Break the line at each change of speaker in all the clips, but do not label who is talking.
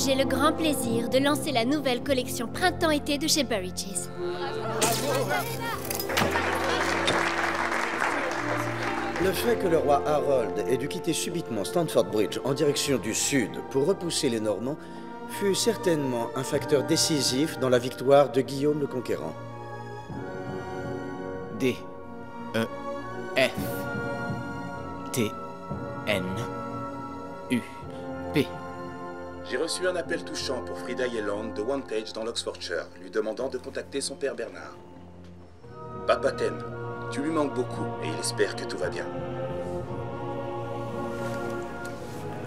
J'ai le grand plaisir de lancer la nouvelle collection printemps-été de chez Burridges.
Le fait que le roi Harold ait dû quitter subitement Stamford Bridge en direction du sud pour repousser les Normands fut certainement un facteur décisif dans la victoire de Guillaume le Conquérant.
D-E-F-T-N-U-P.
J'ai reçu un appel touchant pour Frida Yelland de Wantage dans l'Oxfordshire, lui demandant de contacter son père Bernard. Papa t'aime. Tu lui manques beaucoup et il espère que tout va bien.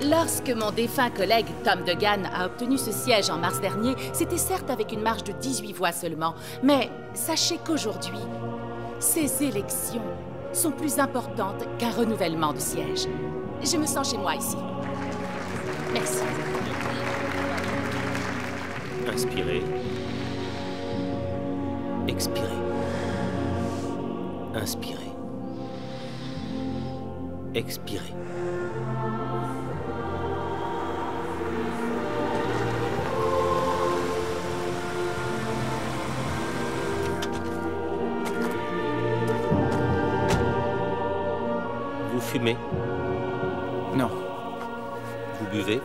Lorsque mon défunt collègue Tom Degan a obtenu ce siège en mars dernier, c'était certes avec une marge de 18 voix seulement. Mais sachez qu'aujourd'hui, ces élections sont plus importantes qu'un renouvellement de siège. Je me sens chez moi ici. Merci.
Inspirez. Expirez. Inspirez. Expirez. Vous fumez?
Non,
Vous buvez?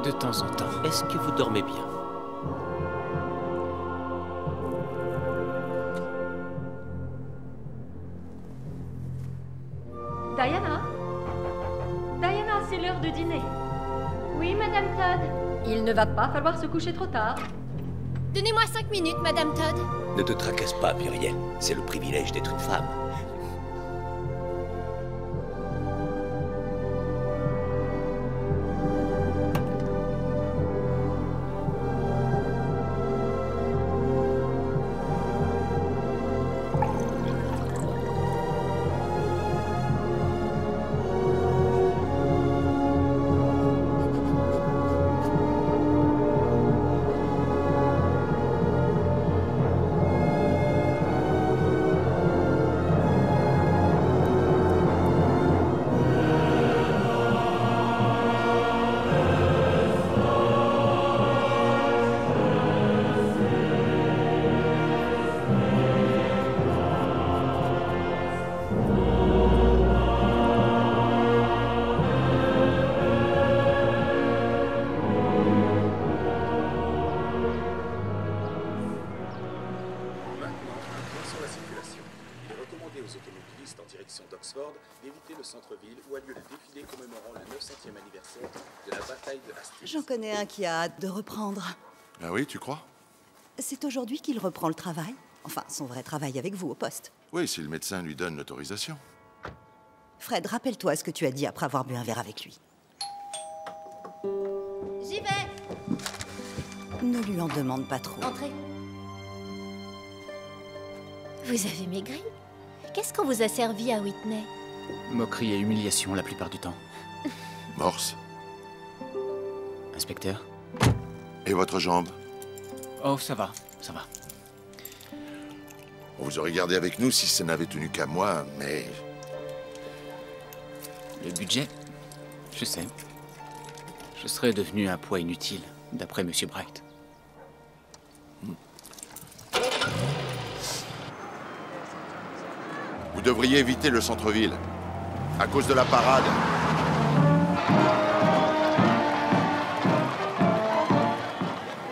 de temps en temps.
Est-ce que vous dormez bien?
Diana? Diana, c'est l'heure de dîner. Oui, Madame Todd. Il ne va pas falloir se coucher trop tard.
Donnez-moi 5 minutes, Madame Todd.
Ne te tracasse pas, Muriel. C'est le privilège d'être une femme.
J'en connais un qui a hâte de reprendre.
Ah oui, tu crois?
C'est aujourd'hui qu'il reprend le travail. Enfin, son vrai travail avec vous au poste.
Oui, si le médecin lui donne l'autorisation.
Fred, rappelle-toi ce que tu as dit après avoir bu un verre avec lui.
J'y vais.
Ne lui en demande pas trop.
Entrez. Vous avez maigri? Qu'est-ce qu'on vous a servi à Whitney?
Moquerie et humiliation la plupart du temps.
Morse.
Inspecteur?
Et votre jambe?
Oh, ça va, ça va.
On vous aurait gardé avec nous si ça n'avait tenu qu'à moi, mais...
Le budget? Je sais. Je serais devenu un poids inutile, d'après Monsieur Bright.
Vous devriez éviter le centre-ville, à cause de la parade.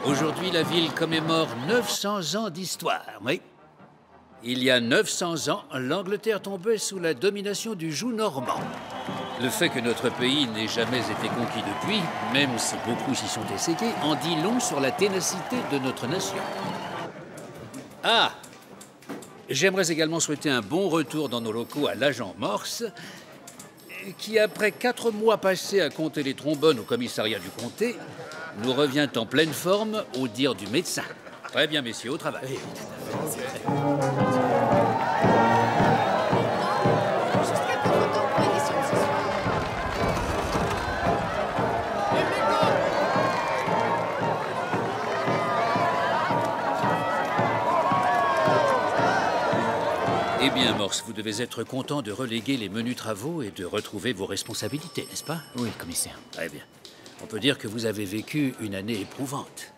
Aujourd'hui, la ville commémore 900 ans d'histoire, oui. Il y a 900 ans, l'Angleterre tombait sous la domination du joug normand. Le fait que notre pays n'ait jamais été conquis depuis, même si beaucoup s'y sont essayés, en dit long sur la ténacité de notre nation. Ah! J'aimerais également souhaiter un bon retour dans nos locaux à l'agent Morse, qui, après 4 mois passés à compter les trombones au commissariat du comté, nous revient en pleine forme au dire du médecin. Très bien, messieurs, au travail. Eh bien, Morse, vous devez être content de reléguer les menus travaux et de retrouver vos responsabilités, n'est-ce pas?
Oui, commissaire.
Très bien. On peut dire que vous avez vécu une année éprouvante.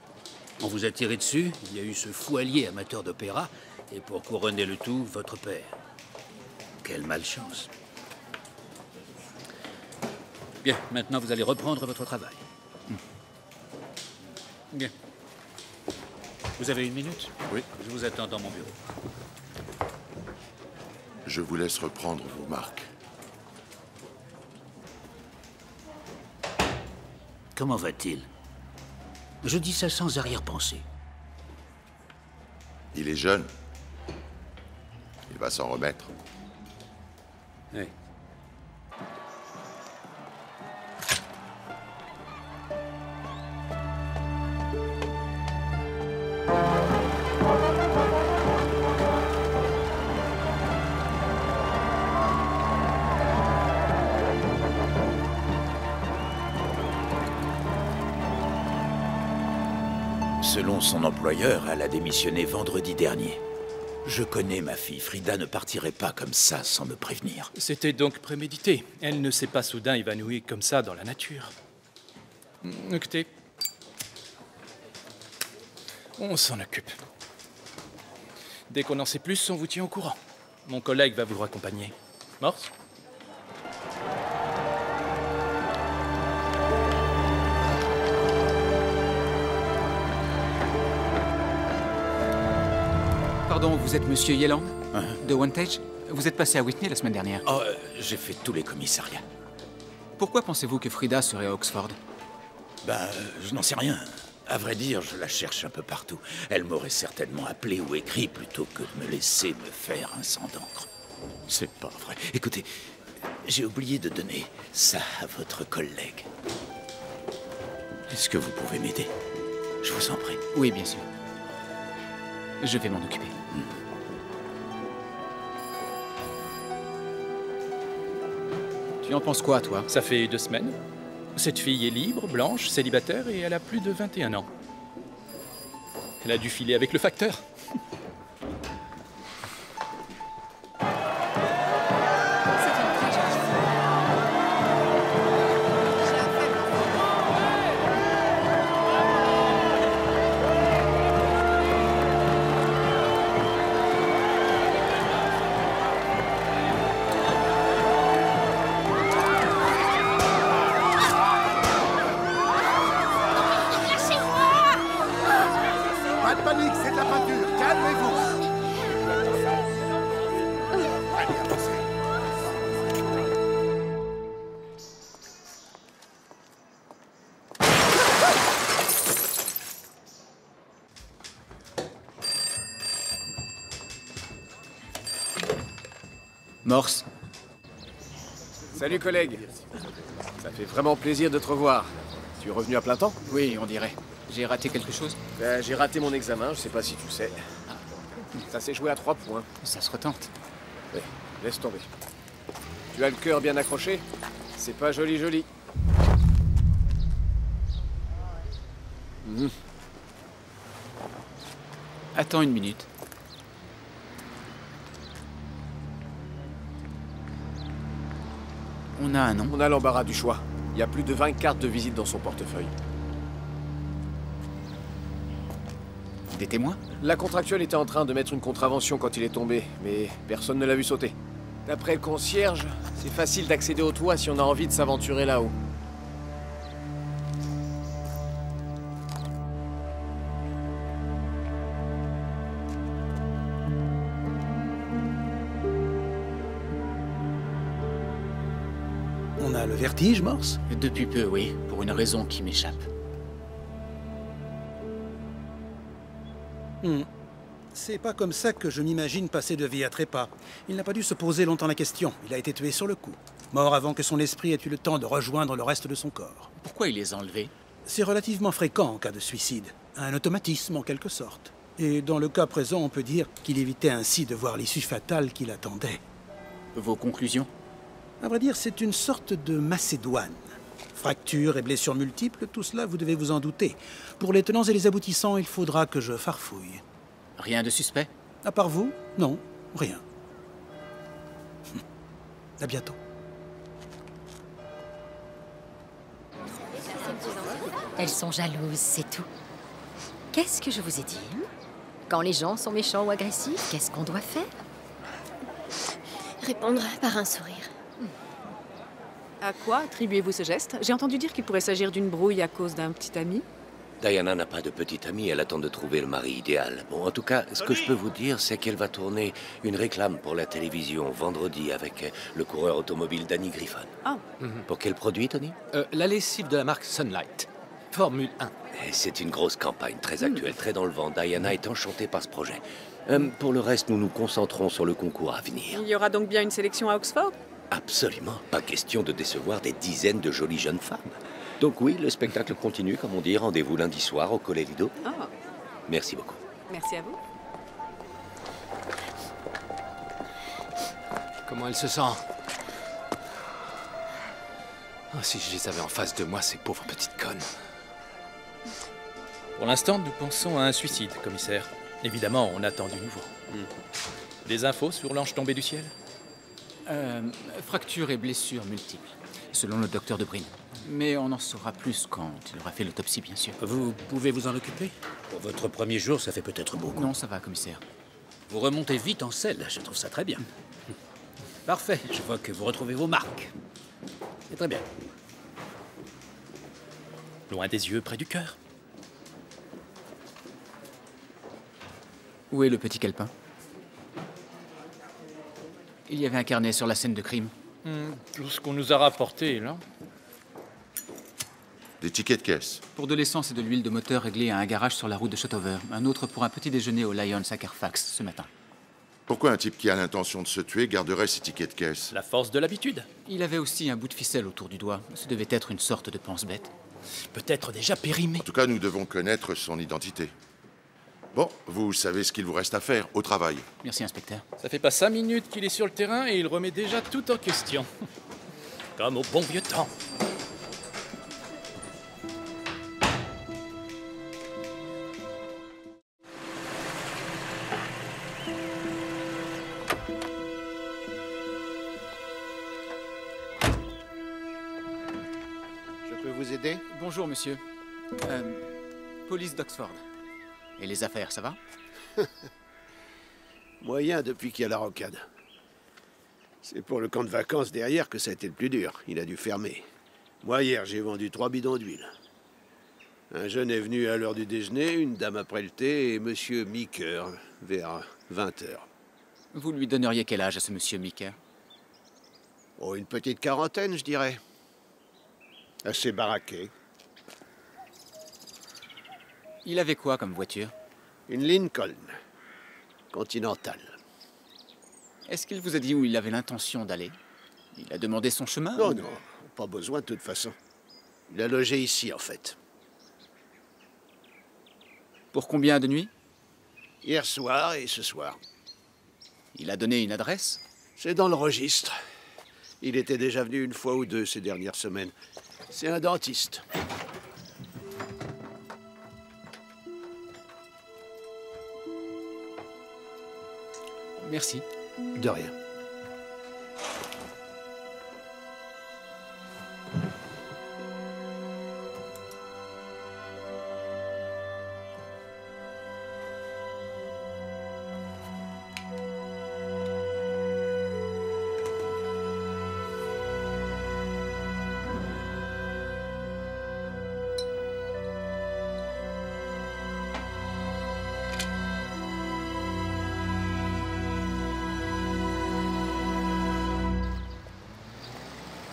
On vous a tiré dessus, il y a eu ce fou allié amateur d'opéra, et pour couronner le tout, votre père. Quelle malchance. Bien, maintenant vous allez reprendre votre travail. Bien. Vous avez 1 minute?
Oui.
Je vous attends dans mon bureau.
Je vous laisse reprendre vos marques.
Comment va-t-il? Je dis ça sans arrière-pensée.
Il est jeune. Il va s'en remettre.
Oui.
Selon son employeur, elle a démissionné vendredi dernier. Je connais ma fille. Frida ne partirait pas comme ça sans me prévenir.
C'était donc prémédité. Elle ne s'est pas soudain évanouie comme ça dans la nature. Écoutez, on s'en occupe. Dès qu'on en sait plus, on vous tient au courant. Mon collègue va vous raccompagner. Morse ?
Pardon, vous êtes Monsieur Yelland, de Wantage? Vous êtes passé à Whitney la semaine dernière.
Oh, j'ai fait tous les commissariats.
Pourquoi pensez-vous que Frida serait à Oxford?
Je n'en sais rien. À vrai dire, je la cherche un peu partout. Elle m'aurait certainement appelé ou écrit plutôt que de me laisser me faire un sang d'encre. C'est pas vrai. Écoutez, j'ai oublié de donner ça à votre collègue. Est-ce que vous pouvez m'aider? Je vous en prie.
Oui, bien sûr. Je vais m'en occuper. Tu en penses quoi, toi?
Ça fait 2 semaines. Cette fille est libre, blanche, célibataire et elle a plus de 21 ans. Elle a dû filer avec le facteur.
Morse.
Salut collègue. Ça fait vraiment plaisir de te revoir. Tu es revenu à plein temps?
Oui, on dirait. J'ai raté quelque chose?
J'ai raté mon examen, je sais pas si tu sais. Ça s'est joué à 3 points.
Ça se retente.
Oui, laisse tomber. Tu as le cœur bien accroché? C'est pas joli joli.
Attends 1 minute. On a un nom.
On a l'embarras du choix. Il y a plus de 20 cartes de visite dans son portefeuille.
Des témoins?
La contractuelle était en train de mettre une contravention quand il est tombé, mais personne ne l'a vu sauter. D'après le concierge, c'est facile d'accéder au toit si on a envie de s'aventurer là-haut.
On a le vertige, Morse?
Depuis peu, oui, pour une raison qui m'échappe.
C'est pas comme ça que je m'imagine passer de vie à trépas. Il n'a pas dû se poser longtemps la question. Il a été tué sur le coup. Mort avant que son esprit ait eu le temps de rejoindre le reste de son corps.
Pourquoi il les a enlevés?
C'est relativement fréquent en cas de suicide. Un automatisme en quelque sorte. Et dans le cas présent, on peut dire qu'il évitait ainsi de voir l'issue fatale qui l'attendait.
Vos conclusions?
À vrai dire, c'est une sorte de Macédoine. Fractures et blessures multiples, tout cela, vous devez vous en douter. Pour les tenants et les aboutissants, il faudra que je farfouille.
Rien de suspect?
À part vous? Non, rien. À bientôt.
Elles sont jalouses, c'est tout. Qu'est-ce que je vous ai dit? Quand les gens sont méchants ou agressifs, qu'est-ce qu'on doit faire?
Répondre par un sourire.
À quoi attribuez-vous ce geste? J'ai entendu dire qu'il pourrait s'agir d'une brouille à cause d'un petit ami.
Diana n'a pas de petite amie, elle attend de trouver le mari idéal. Bon, en tout cas, ce que je peux vous dire, c'est qu'elle va tourner une réclame pour la télévision vendredi avec le coureur automobile Danny Griffon.
Ah.
Pour quel produit, Tony?
La lessive de la marque Sunlight. Formule 1.
Et c'est une grosse campagne, très actuelle, très dans le vent. Diana est enchantée par ce projet. Pour le reste, nous nous concentrons sur le concours à venir.
Il y aura donc bien une sélection à Oxford?
Absolument. Pas question de décevoir des dizaines de jolies jeunes femmes. Donc oui, le spectacle continue, comme on dit. Rendez-vous lundi soir au Collet Lido.
Oh.
Merci beaucoup.
Merci à vous.
Comment elle se sent? Oh, si je les avais en face de moi, ces pauvres petites connes.
Pour l'instant, nous pensons à un suicide, commissaire. Évidemment, on attend du nouveau. Des infos sur l'ange tombé du ciel?
Fractures et blessures multiples, selon le docteur de Brine. Mais on en saura plus quand il aura fait l'autopsie, bien sûr.
Vous pouvez vous en occuper? Pour votre premier jour, ça fait peut-être beaucoup.
Non, ça va, commissaire.
Vous remontez vite en selle, je trouve ça très bien. Parfait, je vois que vous retrouvez vos marques. C'est très bien.
Loin des yeux, près du cœur.
Où est le petit calepin? Il y avait un carnet sur la scène de crime.
Tout ce qu'on nous a rapporté, là.
Des tickets de caisse.
Pour de l'essence et de l'huile de moteur réglés à un garage sur la route de Shotover. Un autre pour un petit déjeuner au Lions à Carfax ce matin.
Pourquoi un type qui a l'intention de se tuer garderait ses tickets de caisse?
La force de l'habitude.
Il avait aussi un bout de ficelle autour du doigt. Ce devait être une sorte de pense-bête.
Peut-être déjà périmé.
En tout cas, nous devons connaître son identité. Bon, vous savez ce qu'il vous reste à faire, au travail.
Merci, inspecteur.
Ça fait pas 5 minutes qu'il est sur le terrain et il remet déjà tout en question. Comme au bon vieux temps.
Je peux vous aider?
Bonjour, monsieur. Police d'Oxford. Et les affaires, ça va?
Moyen depuis qu'il y a la rocade. C'est pour le camp de vacances derrière que ça a été le plus dur. Il a dû fermer. Moi, hier, j'ai vendu 3 bidons d'huile. Un jeune est venu à l'heure du déjeuner, une dame après le thé et monsieur Meeker vers 20h.
Vous lui donneriez quel âge à ce monsieur Meeker?
Oh, une petite quarantaine, je dirais. Assez baraqué.
Il avait quoi comme voiture?
Une Lincoln. Continentale.
Est-ce qu'il vous a dit où il avait l'intention d'aller? Il a demandé son chemin?
Non, non, pas besoin de toute façon. Il a logé ici, en fait.
Pour combien de nuits?
Hier soir et ce soir.
Il a donné une adresse?
C'est dans le registre. Il était déjà venu une fois ou deux ces dernières semaines. C'est un dentiste.
Merci.
De rien.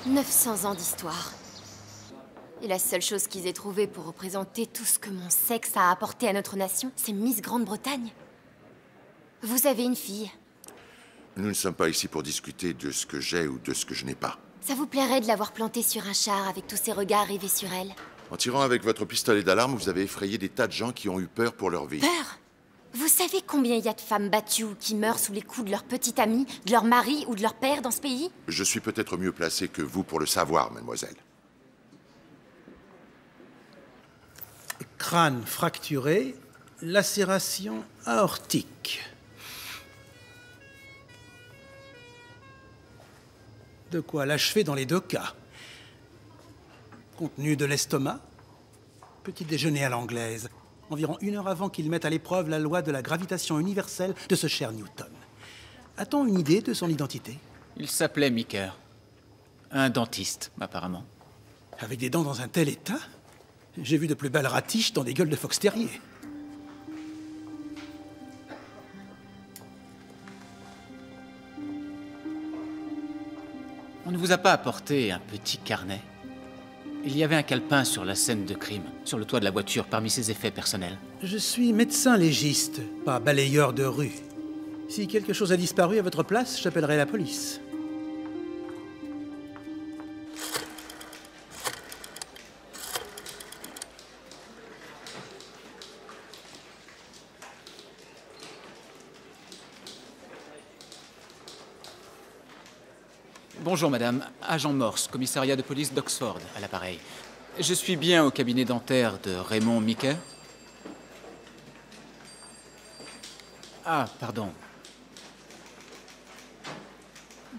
« 900 ans d'histoire. Et la seule chose qu'ils aient trouvée pour représenter tout ce que mon sexe a apporté à notre nation, c'est Miss Grande-Bretagne.
Vous avez une fille.
Nous ne sommes pas ici pour discuter de ce que j'ai ou de ce que je n'ai pas.
Ça vous plairait de l'avoir plantée sur un char avec tous ses regards rivés sur elle?
En tirant avec votre pistolet d'alarme, vous avez effrayé des tas de gens qui ont eu peur pour leur vie.
Peur? Vous savez combien il y a de femmes battues ou qui meurent sous les coups de leur petite amie, de leur mari ou de leur père dans ce pays?
Je suis peut-être mieux placé que vous pour le savoir, mademoiselle.
Crâne fracturé, lacération aortique. De quoi l'achever dans les deux cas. Contenu de l'estomac, petit déjeuner à l'anglaise, environ 1 heure avant qu'il mette à l'épreuve la loi de la gravitation universelle de ce cher Newton. A-t-on une idée de son identité?
Il s'appelait Meeker. Un dentiste, apparemment.
Avec des dents dans un tel état? J'ai vu de plus belles ratiches dans des gueules de fox terrier.
On ne vous a pas apporté un petit carnet? Il y avait un calepin sur la scène de crime, sur le toit de la voiture, parmi ses effets personnels.
Je suis médecin légiste, pas balayeur de rue. Si quelque chose a disparu à votre place, j'appellerai la police.
Bonjour madame, agent Morse, commissariat de police d'Oxford, à l'appareil. Je suis bien au cabinet dentaire de Raymond Meeker? Ah, pardon.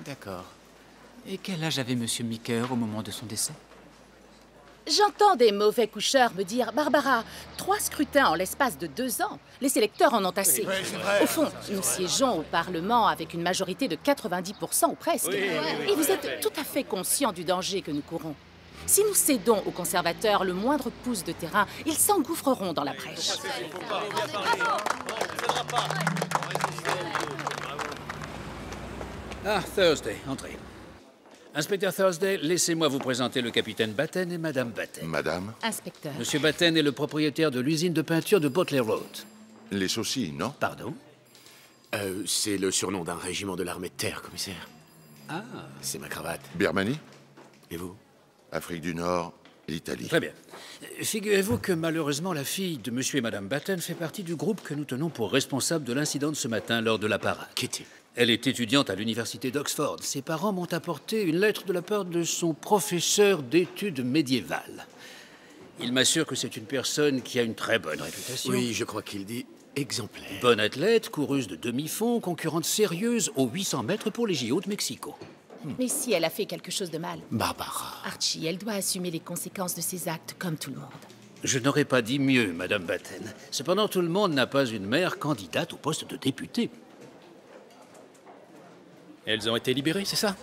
D'accord. Et quel âge avait monsieur Meeker au moment de son décès?
J'entends des mauvais coucheurs me dire « Barbara, 3 scrutins en l'espace de 2 ans. Les électeurs en ont assez.
Oui, c'est vrai.
Au fond, nous siégeons au Parlement avec une majorité de 90% ou presque. Et vous êtes tout à fait conscient du danger que nous courons. Si nous cédons aux conservateurs le moindre pouce de terrain, ils s'engouffreront dans la brèche.
Ah, Thursday, entrez. Inspecteur Thursday, laissez-moi vous présenter le capitaine Batten et Madame Batten.
Madame?
Inspecteur.
Monsieur Batten est le propriétaire de l'usine de peinture de Botley Road.
Les saucilles, non?
Pardon?
C'est le surnom d'un régiment de l'armée de terre, commissaire.
Ah.
C'est ma cravate.
Birmanie?
Et vous?
Afrique du Nord, l'Italie.
Très bien. Figurez-vous que malheureusement, la fille de monsieur et Madame Batten fait partie du groupe que nous tenons pour responsable de l'incident de ce matin lors de la parade.
Kitty.
Elle est étudiante à l'université d'Oxford. Ses parents m'ont apporté une lettre de la part de son professeur d'études médiévales. Il m'assure que c'est une personne qui a une très bonne réputation.
Oui, je crois qu'il dit exemplaire.
Bonne athlète, coureuse de demi-fond, concurrente sérieuse aux 800 mètres pour les JO de Mexico.
Mais si elle a fait quelque chose de mal,
Barbara.
Archie, elle doit assumer les conséquences de ses actes comme tout le monde.
Je n'aurais pas dit mieux, Madame Batten. Cependant, tout le monde n'a pas une mère candidate au poste de députée.
Elles ont été libérées, c'est ça?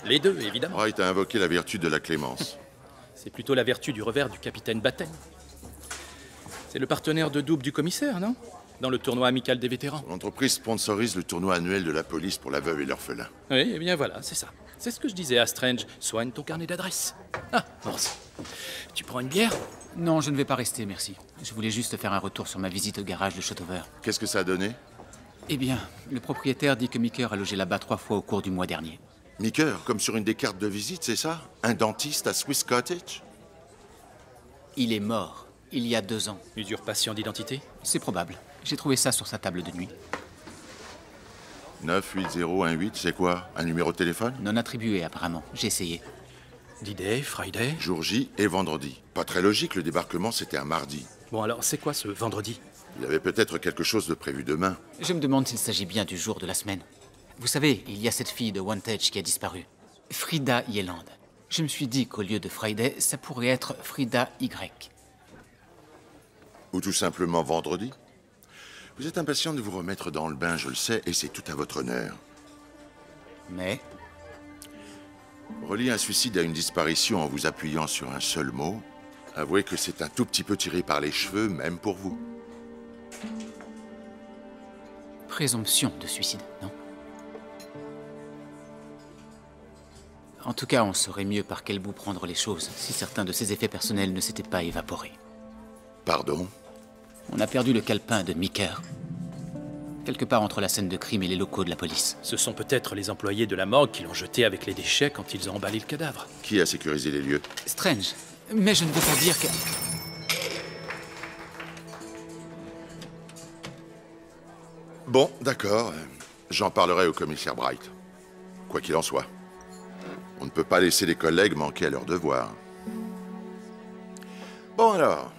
Les deux, évidemment.
Wright a invoqué la vertu de la clémence.
C'est plutôt la vertu du revers du capitaine Batten. C'est le partenaire de double du commissaire, non? Dans le tournoi amical des vétérans.
L'entreprise sponsorise le tournoi annuel de la police pour la veuve et l'orphelin.
Oui, eh bien voilà, c'est ça. C'est ce que je disais à Strange. Soigne ton carnet d'adresse. Ah, Morse. Tu prends une bière?
Non, je ne vais pas rester, merci. Je voulais juste faire un retour sur ma visite au garage de Shotover.
Qu'est-ce que ça a donné?
Eh bien, le propriétaire dit que Meeker a logé là-bas 3 fois au cours du mois dernier.
Meeker, comme sur une des cartes de visite, c'est ça? Un dentiste à Swiss Cottage?
Il est mort, il y a 2 ans.
Usurpation d'identité?
C'est probable. J'ai trouvé ça sur sa table de nuit.
98018, c'est quoi? Un numéro de téléphone?
Non attribué, apparemment. J'ai essayé.
D-Day, Friday?
Jour J et vendredi. Pas très logique, le débarquement, c'était un mardi.
Bon, alors, c'est quoi ce vendredi?
Il y avait peut-être quelque chose de prévu demain.
Je me demande s'il s'agit bien du jour de la semaine. Vous savez, il y a cette fille de Wantage qui a disparu. Frida Yelland. Je me suis dit qu'au lieu de Friday, ça pourrait être Frida Y.
Ou tout simplement vendredi. Vous êtes impatient de vous remettre dans le bain, je le sais, et c'est tout à votre honneur.
Mais
relier un suicide à une disparition en vous appuyant sur un seul mot, avouez que c'est un tout petit peu tiré par les cheveux, même pour vous.
Présomption de suicide, non? En tout cas, on saurait mieux par quel bout prendre les choses si certains de ses effets personnels ne s'étaient pas évaporés.
Pardon?
On a perdu le calepin de Meeker. quelque part entre la scène de crime et les locaux de la police.
Ce sont peut-être les employés de la morgue qui l'ont jeté avec les déchets quand ils ont emballé le cadavre.
Qui a sécurisé les lieux?
Strange. Mais je ne veux pas dire que...
Bon, d'accord. J'en parlerai au commissaire Bright. Quoi qu'il en soit, on ne peut pas laisser les collègues manquer à leurs devoirs. Bon alors,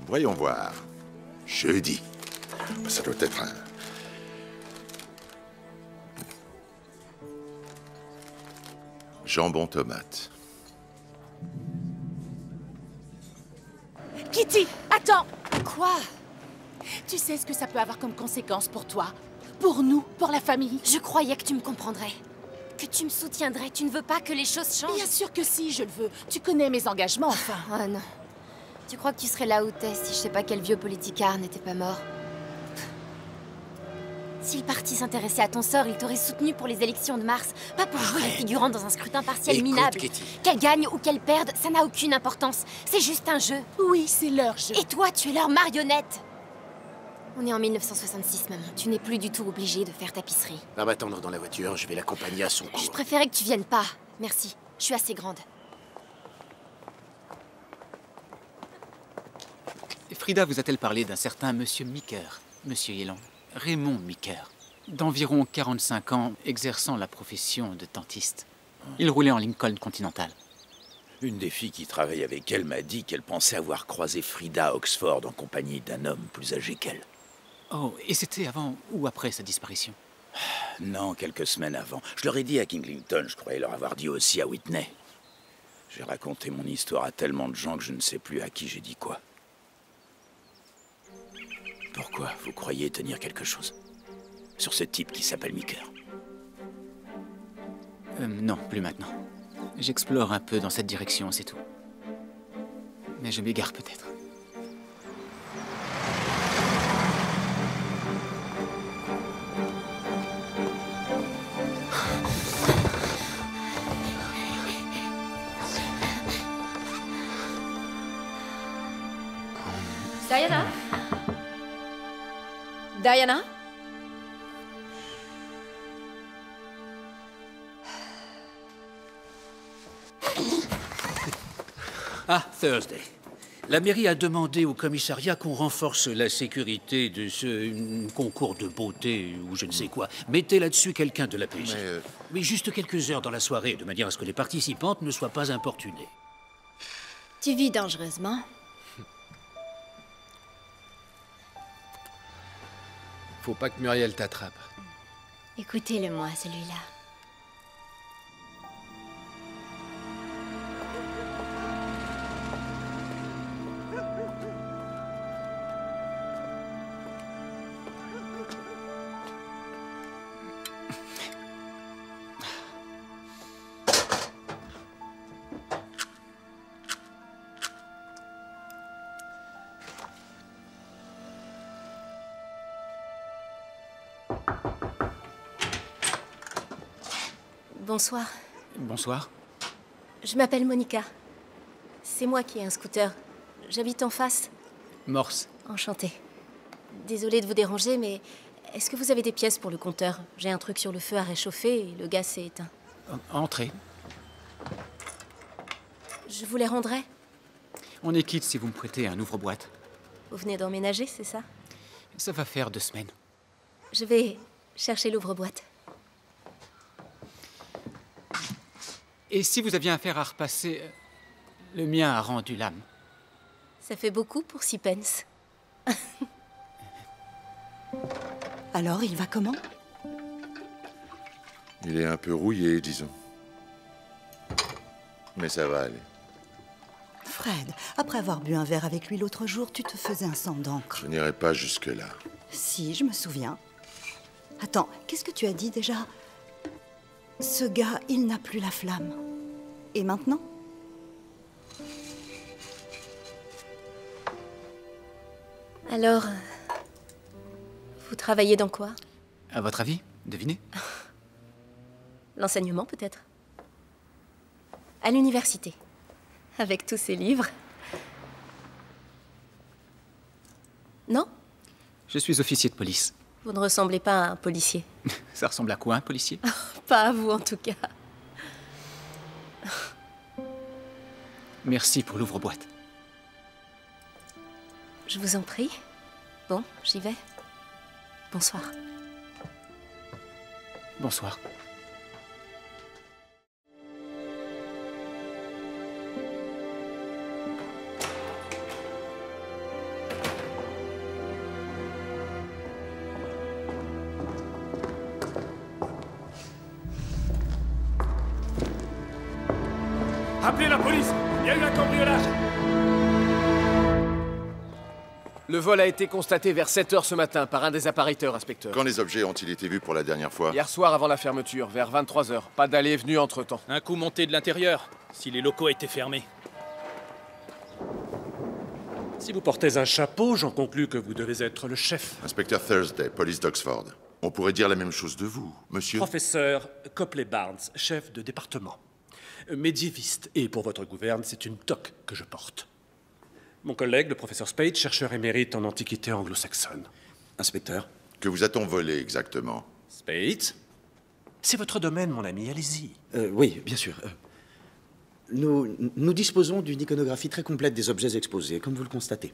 voyons voir. Jeudi. Ça doit être un... Jambon tomate.
Kitty, attends!
Quoi?
Tu sais ce que ça peut avoir comme conséquence pour toi? Pour nous? Pour la famille?
Je croyais que tu me comprendrais. Que tu me soutiendrais. Tu ne veux pas que les choses changent?
Bien sûr que si, je le veux. Tu connais mes engagements, enfin.
Oh non. Tu crois que tu serais là où t'es si je sais pas quel vieux politicard n'était pas mort? Si le parti s'intéressait à ton sort, il t'aurait soutenu pour les élections de mars. Pas pour jouer les figurants dans un scrutin partiel minable. Qu'elle gagne ou qu'elle perde, ça n'a aucune importance. C'est juste un jeu.
Oui, c'est leur jeu.
Et toi, tu es leur marionnette. On est en 1966, maman. Tu n'es plus du tout obligée de faire tapisserie.
Va m'attendre dans la voiture, je vais l'accompagner à son cours.
Je préférais que tu viennes pas. Merci. Je suis assez grande.
Frida vous a-t-elle parlé d'un certain Monsieur Meeker, Monsieur Yelland, Raymond Meeker, d'environ 45 ans, exerçant la profession de dentiste. Il roulait en Lincoln Continental.
Une des filles qui travaille avec elle m'a dit qu'elle pensait avoir croisé Frida à Oxford en compagnie d'un homme plus âgé qu'elle.
Oh, et c'était avant ou après sa disparition?
Non, quelques semaines avant. Je leur ai dit à Kinglington, je croyais leur avoir dit aussi à Whitney. J'ai raconté mon histoire à tellement de gens que je ne sais plus à qui j'ai dit quoi. Pourquoi vous croyez tenir quelque chose sur ce type qui s'appelle Meeker?
Non, plus maintenant. J'explore un peu dans cette direction, c'est tout. Mais je m'égare peut-être.
Diana?
Diana?
Ah, Thursday. La mairie a demandé au commissariat qu'on renforce la sécurité de ce concours de beauté ou je ne sais quoi. Mettez là-dessus quelqu'un de la PJ. Mais juste quelques heures dans la soirée, de manière à ce que les participantes ne soient pas importunées.
Tu vis dangereusement.
Faut pas que Muriel t'attrape.
Écoutez-le-moi, celui-là. Bonsoir.
Bonsoir.
Je m'appelle Monica. C'est moi qui ai un scooter. J'habite en face.
Morse.
Enchantée. Désolée de vous déranger, mais est-ce que vous avez des pièces pour le compteur? J'ai un truc sur le feu à réchauffer et le gaz s'est éteint.
Entrez.
Je vous les rendrai.
On est quitte si vous me prêtez un ouvre-boîte.
Vous venez d'emménager, c'est ça?
Ça va faire 2 semaines.
Je vais chercher l'ouvre-boîte.
Et si vous aviez un fer à repasser, le mien a rendu l'âme.
Ça fait beaucoup pour 6 pence.
Alors, il va comment?
Il est un peu rouillé, disons. Mais ça va aller.
Fred, après avoir bu un verre avec lui l'autre jour, tu te faisais un sang d'encre.
Je n'irai pas jusque-là.
Si, je me souviens. Attends, qu'est-ce que tu as dit déjà? Ce gars, il n'a plus la flamme. Et maintenant?
Alors, vous travaillez dans quoi?
À votre avis? Devinez?
L'enseignement, peut-être? À l'université. Avec tous ces livres. Non?
Je suis officier de police.
Vous ne ressemblez pas à un policier.
Ça ressemble à quoi, un policier?
Pas à vous, en tout cas.
Merci pour l'ouvre-boîte.
Je vous en prie. Bon, j'y vais. Bonsoir.
Bonsoir.
Appelez la police! Il y a eu un cambriolage! Le vol a été constaté vers 7 h ce matin par un des appariteur, inspecteur.
Quand les objets ont-ils été vus pour la dernière fois?
Hier soir avant la fermeture, vers 23 h. Pas d'aller et venue entre-temps.
Un coup monté de l'intérieur, si les locaux étaient fermés.
Si vous portez un chapeau, j'en conclus que vous devez être le chef.
Inspecteur Thursday, police d'Oxford. On pourrait dire la même chose de vous, monsieur.
Professeur Copley Barnes, chef de département. Médiéviste, et pour votre gouverne, c'est une toque que je porte. Mon collègue, le professeur Spade, chercheur émérite en antiquité anglo-saxonne. Inspecteur.
Que vous a-t-on volé exactement?
Spade? C'est votre domaine, mon ami, allez-y.
Oui, bien sûr. Nous disposons d'une iconographie très complète des objets exposés, comme vous le constatez.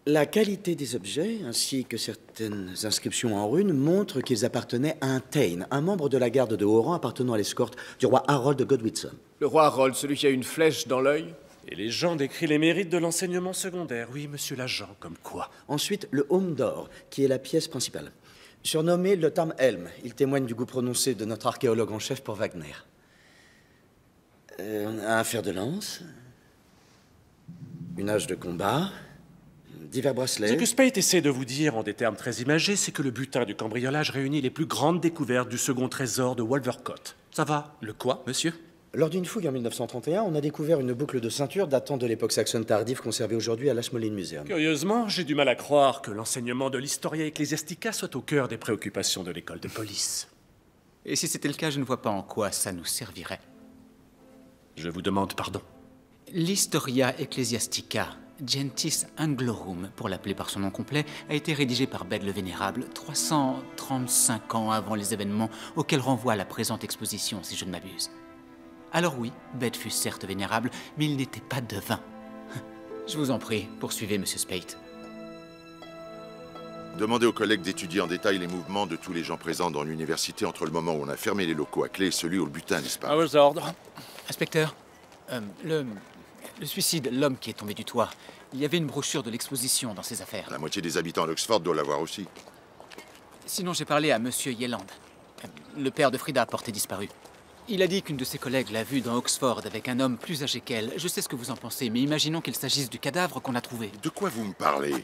La qualité des objets, ainsi que certaines inscriptions en runes, montrent qu'ils appartenaient à un Thane, un membre de la garde de haut rang appartenant à l'escorte du roi Harold de Godwinson.
Le roi Harold, celui qui a une flèche dans l'œil?
Et les gens décrivent les mérites de l'enseignement secondaire. Oui, monsieur l'agent, comme quoi.
Ensuite, le Home d'or, qui est la pièce principale. Surnommé le Tam Helm, il témoigne du goût prononcé de notre archéologue en chef pour Wagner. On a un fer de lance, une hache de combat, divers bracelets.
Ce que Spade essaie de vous dire en des termes très imagés, c'est que le butin du cambriolage réunit les plus grandes découvertes du second trésor de Wolvercote. Ça va?
Le quoi, monsieur?
Lors d'une fouille en 1931, on a découvert une boucle de ceinture datant de l'époque saxonne tardive conservée aujourd'hui à l'Ashmolean Museum.
Curieusement, j'ai du mal à croire que l'enseignement de l'Historia Ecclesiastica soit au cœur des préoccupations de l'école de police.
Et si c'était le cas, je ne vois pas en quoi ça nous servirait.
Je vous demande pardon.
L'Historia Ecclesiastica, Gentis Anglorum, pour l'appeler par son nom complet, a été rédigé par Bède le Vénérable 335 ans avant les événements auxquels renvoie la présente exposition, si je ne m'abuse. Alors oui, Bède fut certes vénérable, mais il n'était pas devin. Je vous en prie, poursuivez, monsieur Spate.
Demandez aux collègues d'étudier en détail les mouvements de tous les gens présents dans l'université entre le moment où on a fermé les locaux à clé et celui où le butin a disparu.
À vos ordres.
Inspecteur, le suicide, l'homme qui est tombé du toit, il y avait une brochure de l'exposition dans ses affaires.
La moitié des habitants d'Oxford doivent l'avoir aussi.
Sinon, j'ai parlé à monsieur Yelland, le père de Frida, porté disparu. Il a dit qu'une de ses collègues l'a vue dans Oxford avec un homme plus âgé qu'elle. Je sais ce que vous en pensez, mais imaginons qu'il s'agisse du cadavre qu'on a trouvé.
De quoi vous me parlez?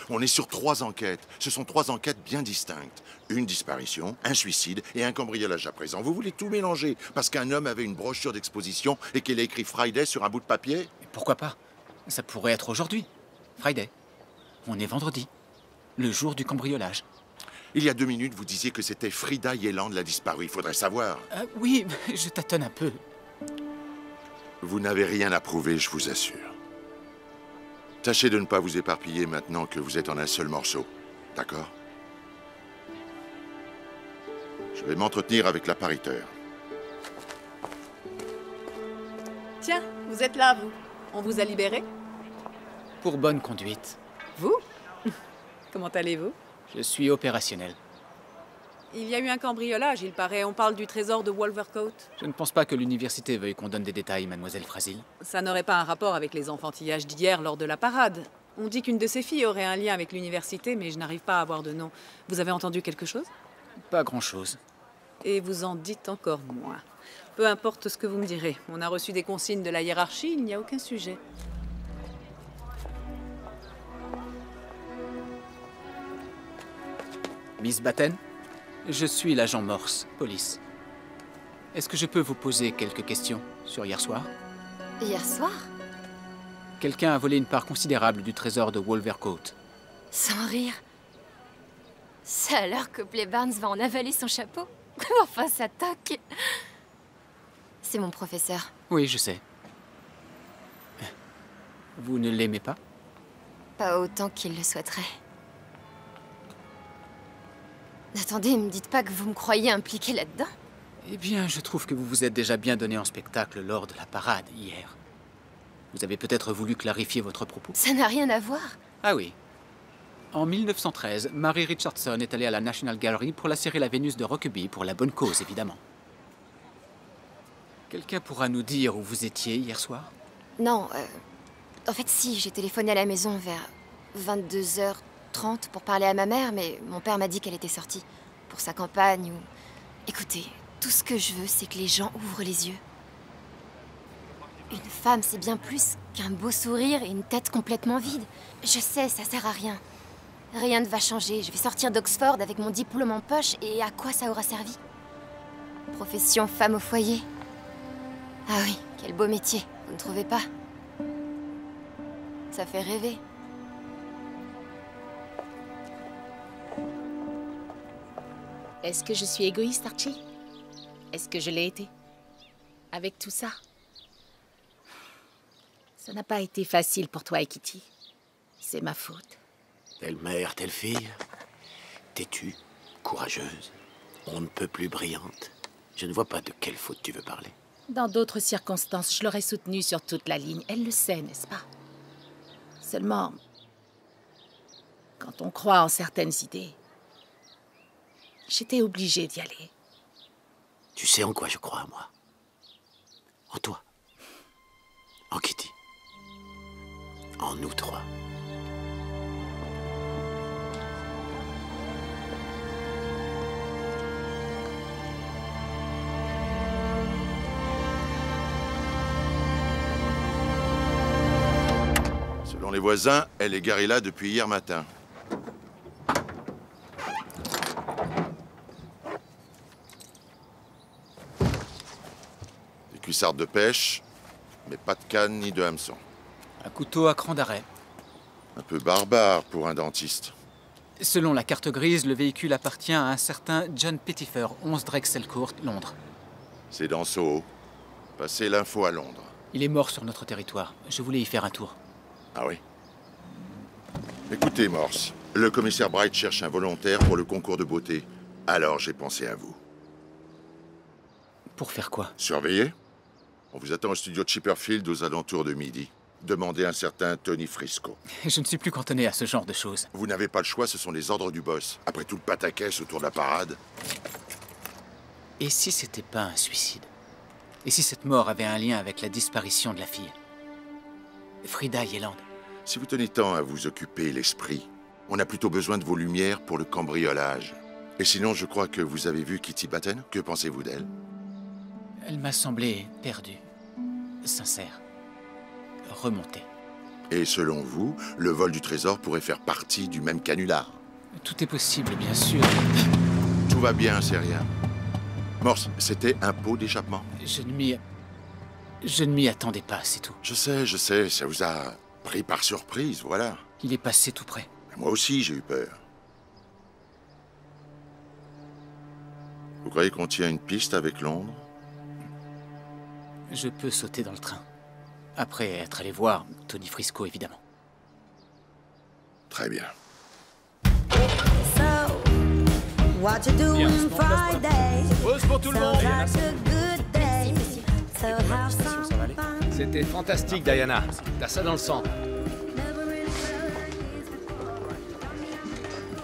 On est sur 3 enquêtes. Ce sont 3 enquêtes bien distinctes. Une disparition, un suicide et un cambriolage à présent. Vous voulez tout mélanger parce qu'un homme avait une brochure d'exposition et qu'il a écrit Friday sur un bout de papier?
Pourquoi pas? Ça pourrait être aujourd'hui. Friday. On est vendredi. Le jour du cambriolage.
Il y a 2 minutes, vous disiez que c'était Frida Yelland la disparue. Il faudrait savoir.
Oui, je tâtonne un peu.
Vous n'avez rien à prouver, je vous assure. Tâchez de ne pas vous éparpiller maintenant que vous êtes en un seul morceau. D'accord? Je vais m'entretenir avec l'appariteur.
Tiens, vous êtes là, vous. On vous a libéré?
Pour bonne conduite.
Vous? Comment allez-vous?
Je suis opérationnel.
Il y a eu un cambriolage, il paraît. On parle du trésor de Wolvercote.
Je ne pense pas que l'université veuille qu'on donne des détails, mademoiselle Frasil.
Ça n'aurait pas un rapport avec les enfantillages d'hier lors de la parade. On dit qu'une de ses filles aurait un lien avec l'université, mais je n'arrive pas à avoir de nom. Vous avez entendu quelque chose?
Pas grand-chose.
Et vous en dites encore moins. Peu importe ce que vous me direz. On a reçu des consignes de la hiérarchie, il n'y a aucun sujet.
Miss Batten, je suis l'agent Morse, police. Est-ce que je peux vous poser quelques questions sur hier soir?
Hier soir?
Quelqu'un a volé une part considérable du trésor de Wolvercote.
Sans rire. Ça a l'air que Copley Barnes va en avaler son chapeau. Enfin, ça toque. C'est mon professeur.
Oui, je sais. Vous ne l'aimez pas?
Pas autant qu'il le souhaiterait. Attendez, me dites pas que vous me croyez impliqué là-dedans?
Eh bien, je trouve que vous vous êtes déjà bien donné en spectacle lors de la parade hier. Vous avez peut-être voulu clarifier votre propos?
Ça n'a rien à voir.
Ah oui. En 1913, Mary Richardson est allée à la National Gallery pour lacérer la Vénus de Rokeby, pour la bonne cause, évidemment. Quelqu'un pourra nous dire où vous étiez hier soir?
Non, en fait, si, j'ai téléphoné à la maison vers 22h30 pour parler à ma mère, mais mon père m'a dit qu'elle était sortie pour sa campagne ou... Écoutez, tout ce que je veux, c'est que les gens ouvrent les yeux. Une femme, c'est bien plus qu'un beau sourire et une tête complètement vide. Je sais, ça sert à rien. Rien ne va changer. Je vais sortir d'Oxford avec mon diplôme en poche et à quoi ça aura servi? Profession femme au foyer. Ah oui, quel beau métier, vous ne trouvez pas? Ça fait rêver.
Est-ce que je suis égoïste, Archie? Est-ce que je l'ai été? Avec tout ça? Ça n'a pas été facile pour toi et Kitty. C'est ma faute.
Telle mère, telle fille. Têtue, courageuse, on ne peut plus brillante. Je ne vois pas de quelle faute tu veux parler.
Dans d'autres circonstances, je l'aurais soutenue sur toute la ligne. Elle le sait, n'est-ce pas? Seulement, quand on croit en certaines idées, j'étais obligée d'y aller.
Tu sais en quoi je crois, moi? En toi. En Kitty. En nous trois.
Selon les voisins, elle est garée là depuis hier matin. Des cuissardes de pêche, mais pas de canne ni de hameçon.
Un couteau à cran d'arrêt.
Un peu barbare pour un dentiste.
Selon la carte grise, le véhicule appartient à un certain John Pettifer, 11 Drexel Court, Londres.
C'est dans Soho. Passez l'info à Londres.
Il est mort sur notre territoire. Je voulais y faire un tour.
Ah oui? Écoutez, Morse, le commissaire Bright cherche un volontaire pour le concours de beauté. Alors j'ai pensé à vous.
Pour faire quoi?
Surveiller. On vous attend au studio de Chipperfield aux alentours de midi. Demandez un certain Tony Frisco.
Je ne suis plus cantonné à ce genre de choses.
Vous n'avez pas le choix, ce sont les ordres du boss. Après tout le pataquès autour de la parade.
Et si c'était pas un suicide? Et si cette mort avait un lien avec la disparition de la fille? Frida Yelland.
Si vous tenez tant à vous occuper l'esprit, on a plutôt besoin de vos lumières pour le cambriolage. Et sinon, je crois que vous avez vu Kitty Batten. Que pensez-vous d'elle?
Elle m'a semblé perdue. Sincère. Remontée.
Et selon vous, le vol du trésor pourrait faire partie du même canular?
Tout est possible, bien sûr.
Tout va bien, c'est rien. Morse, c'était un pot d'échappement?
Je ne m'y attendais pas, c'est tout.
Je sais, ça vous a pris par surprise, voilà.
Il est passé tout près.
Moi aussi, j'ai eu peur. Vous croyez qu'on tient une piste avec Londres?
Je peux sauter dans le train. Après être allé voir Tony Frisco, évidemment.
Très bien.
Pause pour tout le monde. C'était fantastique, Diana. T'as ça dans le sang.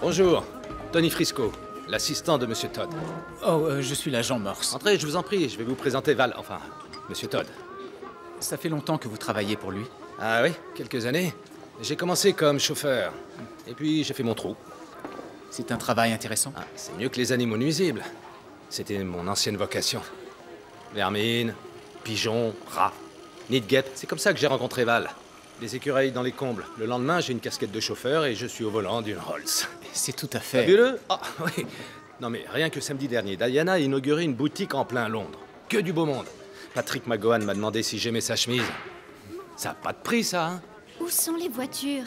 Bonjour, Tony Frisco, l'assistant de Monsieur Todd.
Oh, je suis l'agent Morse.
Entrez, je vous en prie, je vais vous présenter Val, enfin, Monsieur Todd.
Ça fait longtemps que vous travaillez pour lui?
Ah oui, quelques années. J'ai commencé comme chauffeur, et puis j'ai fait mon trou.
C'est un travail intéressant?
Ah, c'est mieux que les animaux nuisibles. C'était mon ancienne vocation. Vermine, pigeons, rats, nid de guêpes, c'est comme ça que j'ai rencontré Val. Les écureuils dans les combles. Le lendemain, j'ai une casquette de chauffeur et je suis au volant d'une Rolls.
C'est tout à fait...
Fabuleux? Ah, oui. Non mais rien que samedi dernier, Diana a inauguré une boutique en plein Londres. Que du beau monde. Patrick McGowan m'a demandé si j'aimais sa chemise. Ça n'a pas de prix, ça, hein?
Où sont les voitures?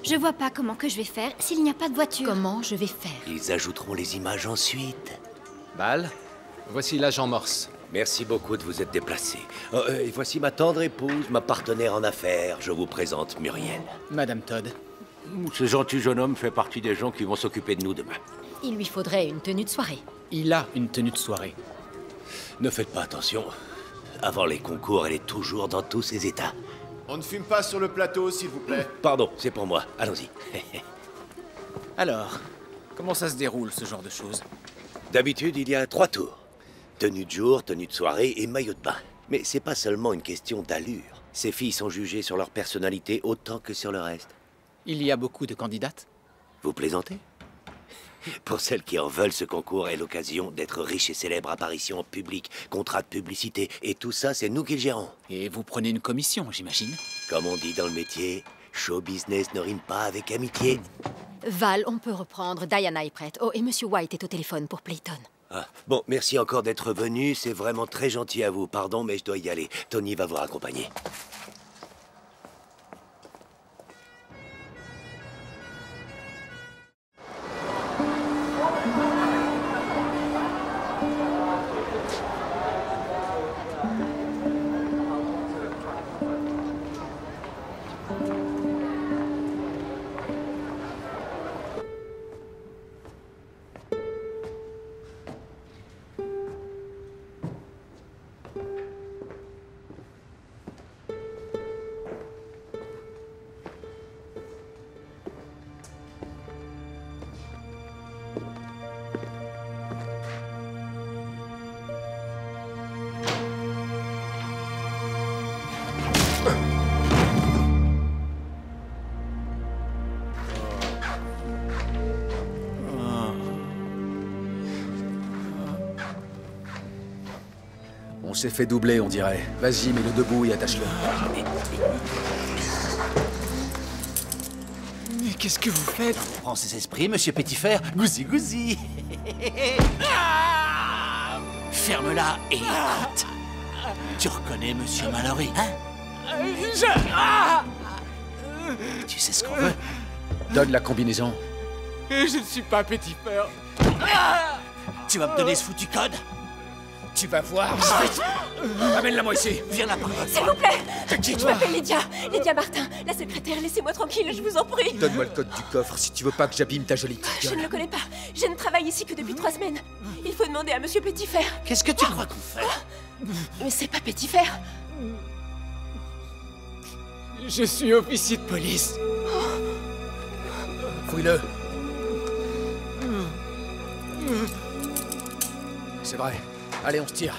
Je vois pas comment que je vais faire s'il n'y a pas de voiture.
Comment je vais faire?
Ils ajouteront les images ensuite.
Val, voici l'agent Morse.
Merci beaucoup de vous être déplacé. Et voici ma tendre épouse, ma partenaire en affaires. Je vous présente Muriel.
Madame Todd.
Ce gentil jeune homme fait partie des gens qui vont s'occuper de nous demain.
Il lui faudrait une tenue de soirée.
Il a une tenue de soirée.
Ne faites pas attention. Avant les concours, elle est toujours dans tous ses états.
On ne fume pas sur le plateau, s'il vous plaît.
Pardon, c'est pour moi. Allons-y.
Alors, comment ça se déroule, ce genre de choses?
D'habitude, il y a 3 tours. Tenue de jour, tenue de soirée et maillot de bain. Mais c'est pas seulement une question d'allure. Ces filles sont jugées sur leur personnalité autant que sur le reste.
Il y a beaucoup de candidates?
Vous plaisantez? Pour celles qui en veulent, ce concours est l'occasion d'être riche et célèbre, apparition en public, contrat de publicité, et tout ça, c'est nous qui le gérons.
Et vous prenez une commission, j'imagine?
Comme on dit dans le métier, show business ne rime pas avec amitié.
Val, on peut reprendre. Diana est prête. Oh, et Monsieur White est au téléphone pour Playton.
Ah, bon, merci encore d'être venu, c'est vraiment très gentil à vous. Pardon, mais je dois y aller. Tony va vous raccompagner.
On s'est fait doubler, on dirait. Vas-y, mets-le debout et attache-le.
Mais qu'est-ce que vous faites? Prends ses esprits, monsieur Petitfer. Gousi, gousi. Ferme-la et écoute. Tu reconnais monsieur Mallory, hein? Tu sais ce qu'on veut?
Donne la combinaison.
Je ne suis pas Petitfer. Tu vas me donner ce foutu code? Tu vas voir.
Amène-la moi ici.
Viens là.
S'il vous plaît.
T'es qui,
Je
toi?
m'appelle Lydia. Lydia Martin, la secrétaire. Laissez-moi tranquille, je vous en prie.
Donne-moi le code du coffre si tu veux pas que j'abîme ta jolie petite
Je
gueule.
ne le connais pas. Je ne travaille ici que depuis 3 semaines. Il faut demander à Monsieur Petitfer.
Qu'est-ce que tu crois qu'on fait?
Mais c'est pas Petitfer.
Je suis officier de police.
Fouille-le. C'est vrai. Allez, on se tire.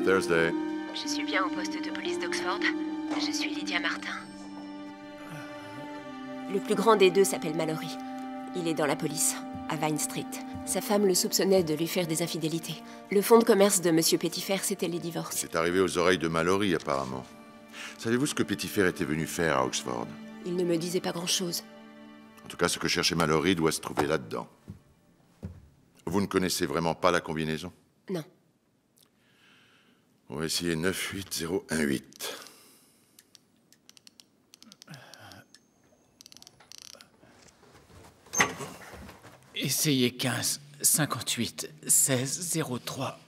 Thursday.
Je suis bien au poste de police d'Oxford. Je suis Lydia Martin. Le plus grand des deux s'appelle Mallory. Il est dans la police, à Vine Street. Sa femme le soupçonnait de lui faire des infidélités. Le fonds de commerce de Monsieur Petitfer, c'était les divorces.
C'est arrivé aux oreilles de Mallory, apparemment. Savez-vous ce que Petitfer était venu faire à Oxford?
Il ne me disait pas grand-chose.
En tout cas, ce que cherchait Mallory doit se trouver là-dedans. Vous ne connaissez vraiment pas la combinaison?
Non.
On va essayer 98018.
Essayez 15, 58, 16, 03.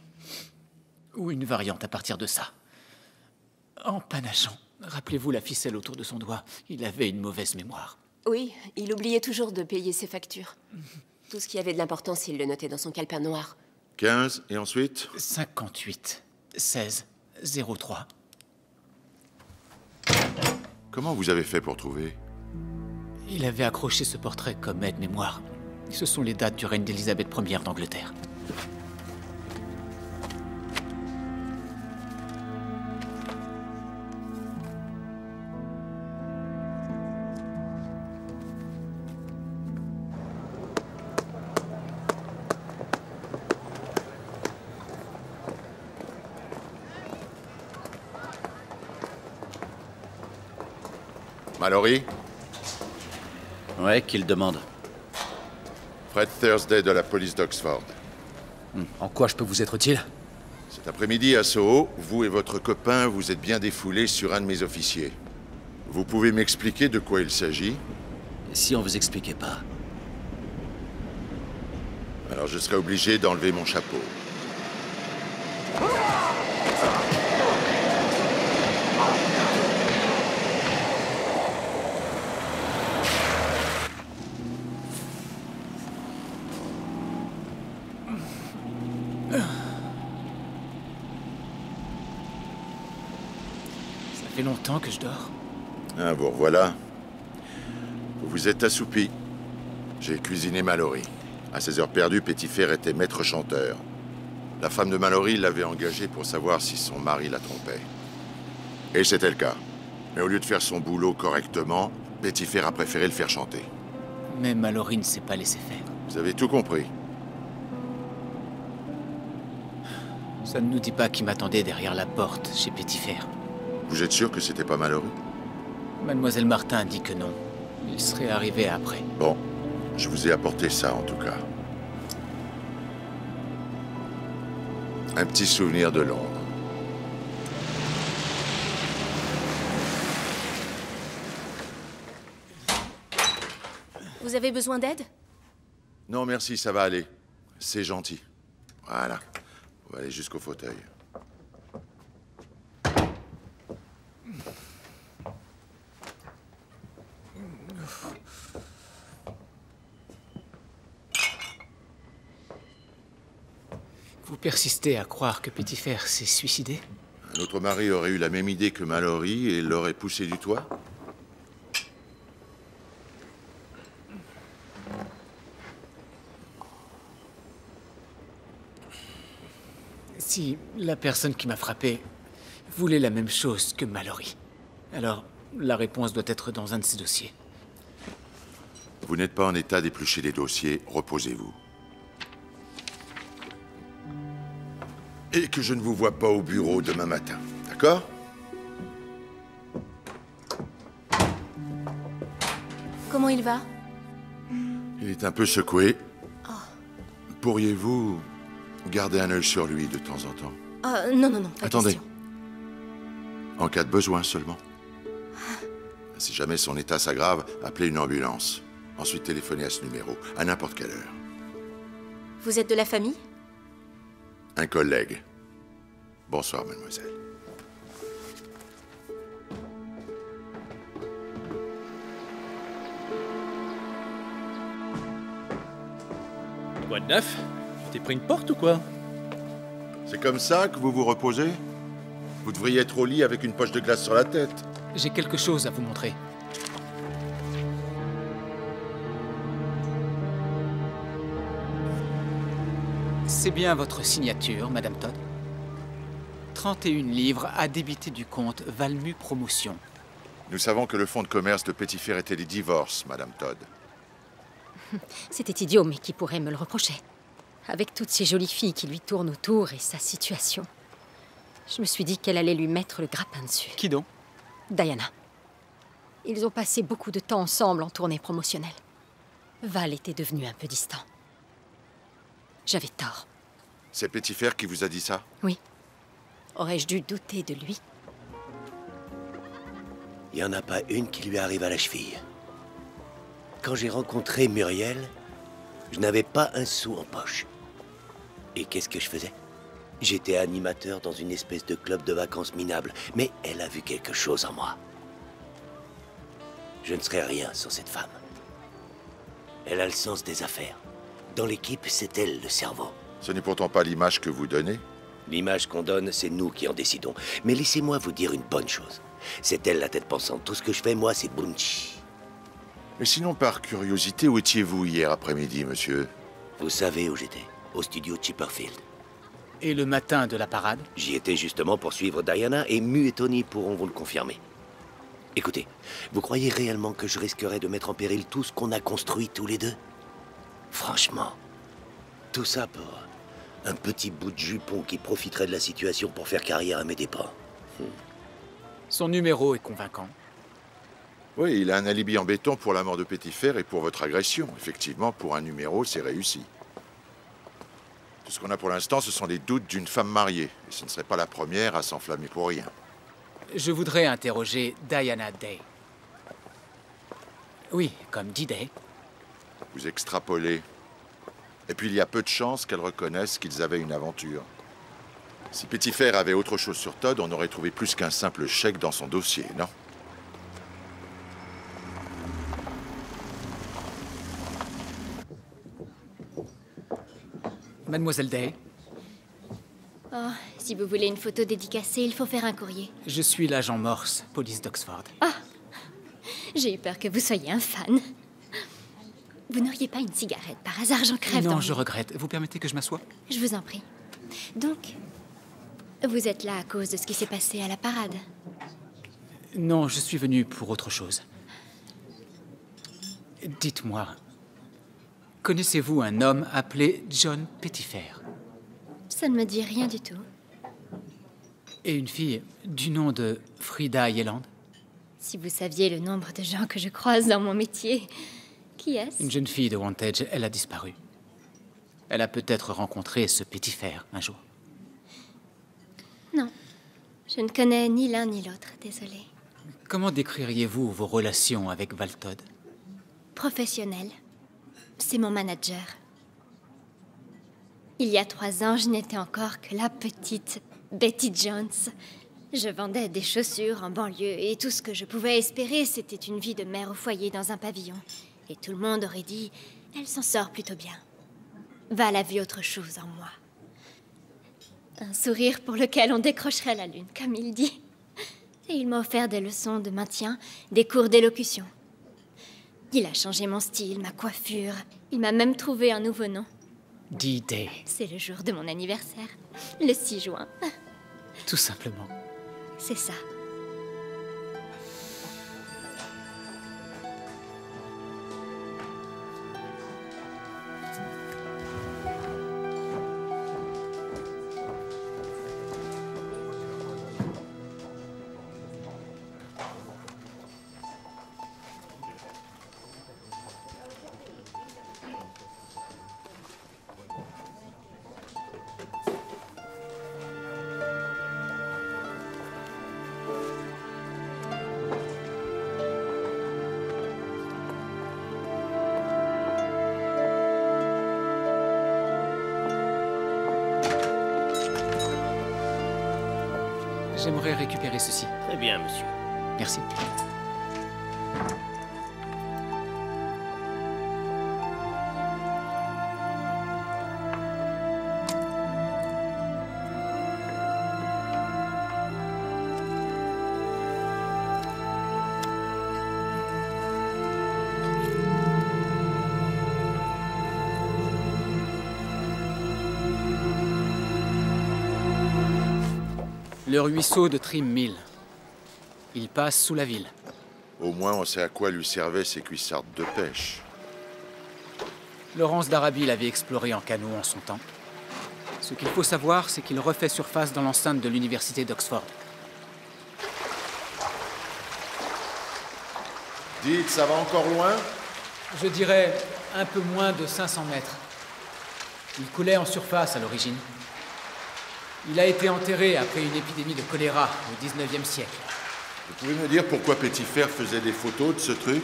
Ou une variante à partir de ça. En panachant, rappelez-vous la ficelle autour de son doigt. Il avait une mauvaise mémoire.
Oui, il oubliait toujours de payer ses factures. Tout ce qui avait de l'importance, il le notait dans son calepin noir.
15, et ensuite?
58, 16, 03.
Comment vous avez fait pour trouver?
Il avait accroché ce portrait comme aide-mémoire. Ce sont les dates du règne d'Élisabeth Ier d'Angleterre.
Mallory?
Ouais, qu'il demande.
Fred Thursday de la police d'Oxford.
En quoi je peux vous être utile?
Cet après-midi, à Soho, vous et votre copain vous êtes bien défoulés sur un de mes officiers. Vous pouvez m'expliquer de quoi il s'agit?
si on vous expliquait pas?
Alors je serais obligé d'enlever mon chapeau.
Ça fait longtemps que je dors.
Ah, vous revoilà. Vous vous êtes assoupi. J'ai cuisiné Mallory. À ses heures perdues, Petitfer était maître chanteur. La femme de Mallory l'avait engagé pour savoir si son mari la trompait. Et c'était le cas. Mais au lieu de faire son boulot correctement, Petitfer a préféré le faire chanter.
Mais Mallory ne s'est pas laissé faire.
Vous avez tout compris.
Ça ne nous dit pas qui m'attendait derrière la porte, chez Petitfer.
Vous êtes sûr que c'était pas Mallory?
Mademoiselle Martin dit que non. Il serait arrivé après.
Bon, je vous ai apporté ça en tout cas. Un petit souvenir de Londres.
Vous avez besoin d'aide?
Non, merci, ça va aller. C'est gentil. Voilà. On va aller jusqu'au fauteuil.
Vous persistez à croire que Petitfer s'est suicidé?
Un autre mari aurait eu la même idée que Mallory et l'aurait poussé du toit?
Si la personne qui m'a frappé voulait la même chose que Mallory, alors la réponse doit être dans un de ces dossiers.
Vous n'êtes pas en état d'éplucher les dossiers, reposez-vous. Et que je ne vous vois pas au bureau demain matin, d'accord?
Comment il va?
Il est un peu secoué. Pourriez-vous garder un œil sur lui de temps en temps?
Non, non, non, pas
Attendez.
question.
En cas de besoin seulement. Si jamais son état s'aggrave, appelez une ambulance. Ensuite, téléphonez à ce numéro, à n'importe quelle heure.
Vous êtes de la famille?
Un collègue. Bonsoir, mademoiselle.
Quoi de neuf? Tu t'es pris une porte ou quoi?
C'est comme ça que vous vous reposez? Vous devriez être au lit avec une poche de glace sur la tête.
J'ai quelque chose à vous montrer. C'est bien votre signature, Madame Todd. 31 livres à débiter du compte Valmu Promotion.
Nous savons que le fonds de commerce de Petitfer était les divorces, Madame Todd.
C'était idiot, mais qui pourrait me le reprocher? Avec toutes ces jolies filles qui lui tournent autour et sa situation. Je me suis dit qu'elle allait lui mettre le grappin dessus.
Qui donc?
Diana. Ils ont passé beaucoup de temps ensemble en tournée promotionnelle. Val était devenu un peu distant. J'avais tort.
C'est Petitfer qui vous a dit ça?
Oui. Aurais-je dû douter de lui?
Il n'y en a pas une qui lui arrive à la cheville. Quand j'ai rencontré Muriel, je n'avais pas un sou en poche. Et qu'est-ce que je faisais? J'étais animateur dans une espèce de club de vacances minable, mais elle a vu quelque chose en moi. Je ne serais rien sans cette femme. Elle a le sens des affaires. Dans l'équipe, c'est elle le cerveau.
Ce n'est pourtant pas l'image que vous donnez.
L'image qu'on donne, c'est nous qui en décidons. Mais laissez-moi vous dire une bonne chose. C'est elle la tête pensante. Tout ce que je fais, moi, c'est Bunchi.
Mais sinon, par curiosité, où étiez-vous hier après-midi, monsieur?
Vous savez où j'étais? Au studio Chipperfield.
Et le matin de la parade?
J'y étais justement pour suivre Diana, et Mu et Tony pourront vous le confirmer. Écoutez, vous croyez réellement que je risquerais de mettre en péril tout ce qu'on a construit tous les deux? Franchement, tout ça pour un petit bout de jupon qui profiterait de la situation pour faire carrière à mes dépens.
Son numéro est convaincant.
Oui, il a un alibi en béton pour la mort de Petitfer et pour votre agression. Effectivement, pour un numéro, c'est réussi. Tout ce qu'on a pour l'instant, ce sont les doutes d'une femme mariée. Et ce ne serait pas la première à s'enflammer pour rien.
Je voudrais interroger Diana Day. Oui, comme D-Day.
Vous extrapolez. Et puis il y a peu de chances qu'elles reconnaissent qu'ils avaient une aventure. Si Petitfer avait autre chose sur Todd, on aurait trouvé plus qu'un simple chèque dans son dossier, non?
Mademoiselle Day.
Oh, si vous voulez une photo dédicacée, il faut faire un courrier.
Je suis l'agent Morse, police d'Oxford.
Ah, j'ai eu peur que vous soyez un fan. Vous n'auriez pas une cigarette par hasard, j'en crève.
Non, je regrette. Vous permettez que je m'assoie?
Je vous en prie. Donc, vous êtes là à cause de ce qui s'est passé à la parade?
Non, je suis venu pour autre chose. Dites-moi, connaissez-vous un homme appelé John Petitfer?
Ça ne me dit rien du tout.
Et une fille du nom de Frida Yelland?
Si vous saviez le nombre de gens que je croise dans mon métier. Qui est-ce?
Une jeune fille de Wantage, elle a disparu. Elle a peut-être rencontré ce Petitfer un jour.
Non, je ne connais ni l'un ni l'autre, désolée.
Comment décririez-vous vos relations avec Val Todd?
Professionnel. C'est mon manager. Il y a 3 ans, je n'étais encore que la petite Betty Jones. Je vendais des chaussures en banlieue et tout ce que je pouvais espérer, c'était une vie de mère au foyer dans un pavillon. Et tout le monde aurait dit, elle s'en sort plutôt bien. Val a vu autre chose en moi. Un sourire pour lequel on décrocherait la lune, comme il dit. Et il m'a offert des leçons de maintien, des cours d'élocution. Il a changé mon style, ma coiffure. Il m'a même trouvé un nouveau nom.
D-Day.
C'est le jour de mon anniversaire, le 6 juin.
Tout simplement.
C'est ça.
J'aimerais récupérer ceci.
Très bien, monsieur.
Merci. Le ruisseau de Trim Mill. Il passe sous la ville.
Au moins, on sait à quoi lui servaient ces cuissardes de pêche.
Laurence d'Arabie l'avait exploré en canot en son temps. Ce qu'il faut savoir, c'est qu'il refait surface dans l'enceinte de l'université d'Oxford.
Dites, ça va encore loin?
Je dirais un peu moins de 500 mètres. Il coulait en surface à l'origine. Il a été enterré après une épidémie de choléra au 19e siècle.
Vous pouvez me dire pourquoi Petitfer faisait des photos de ce truc?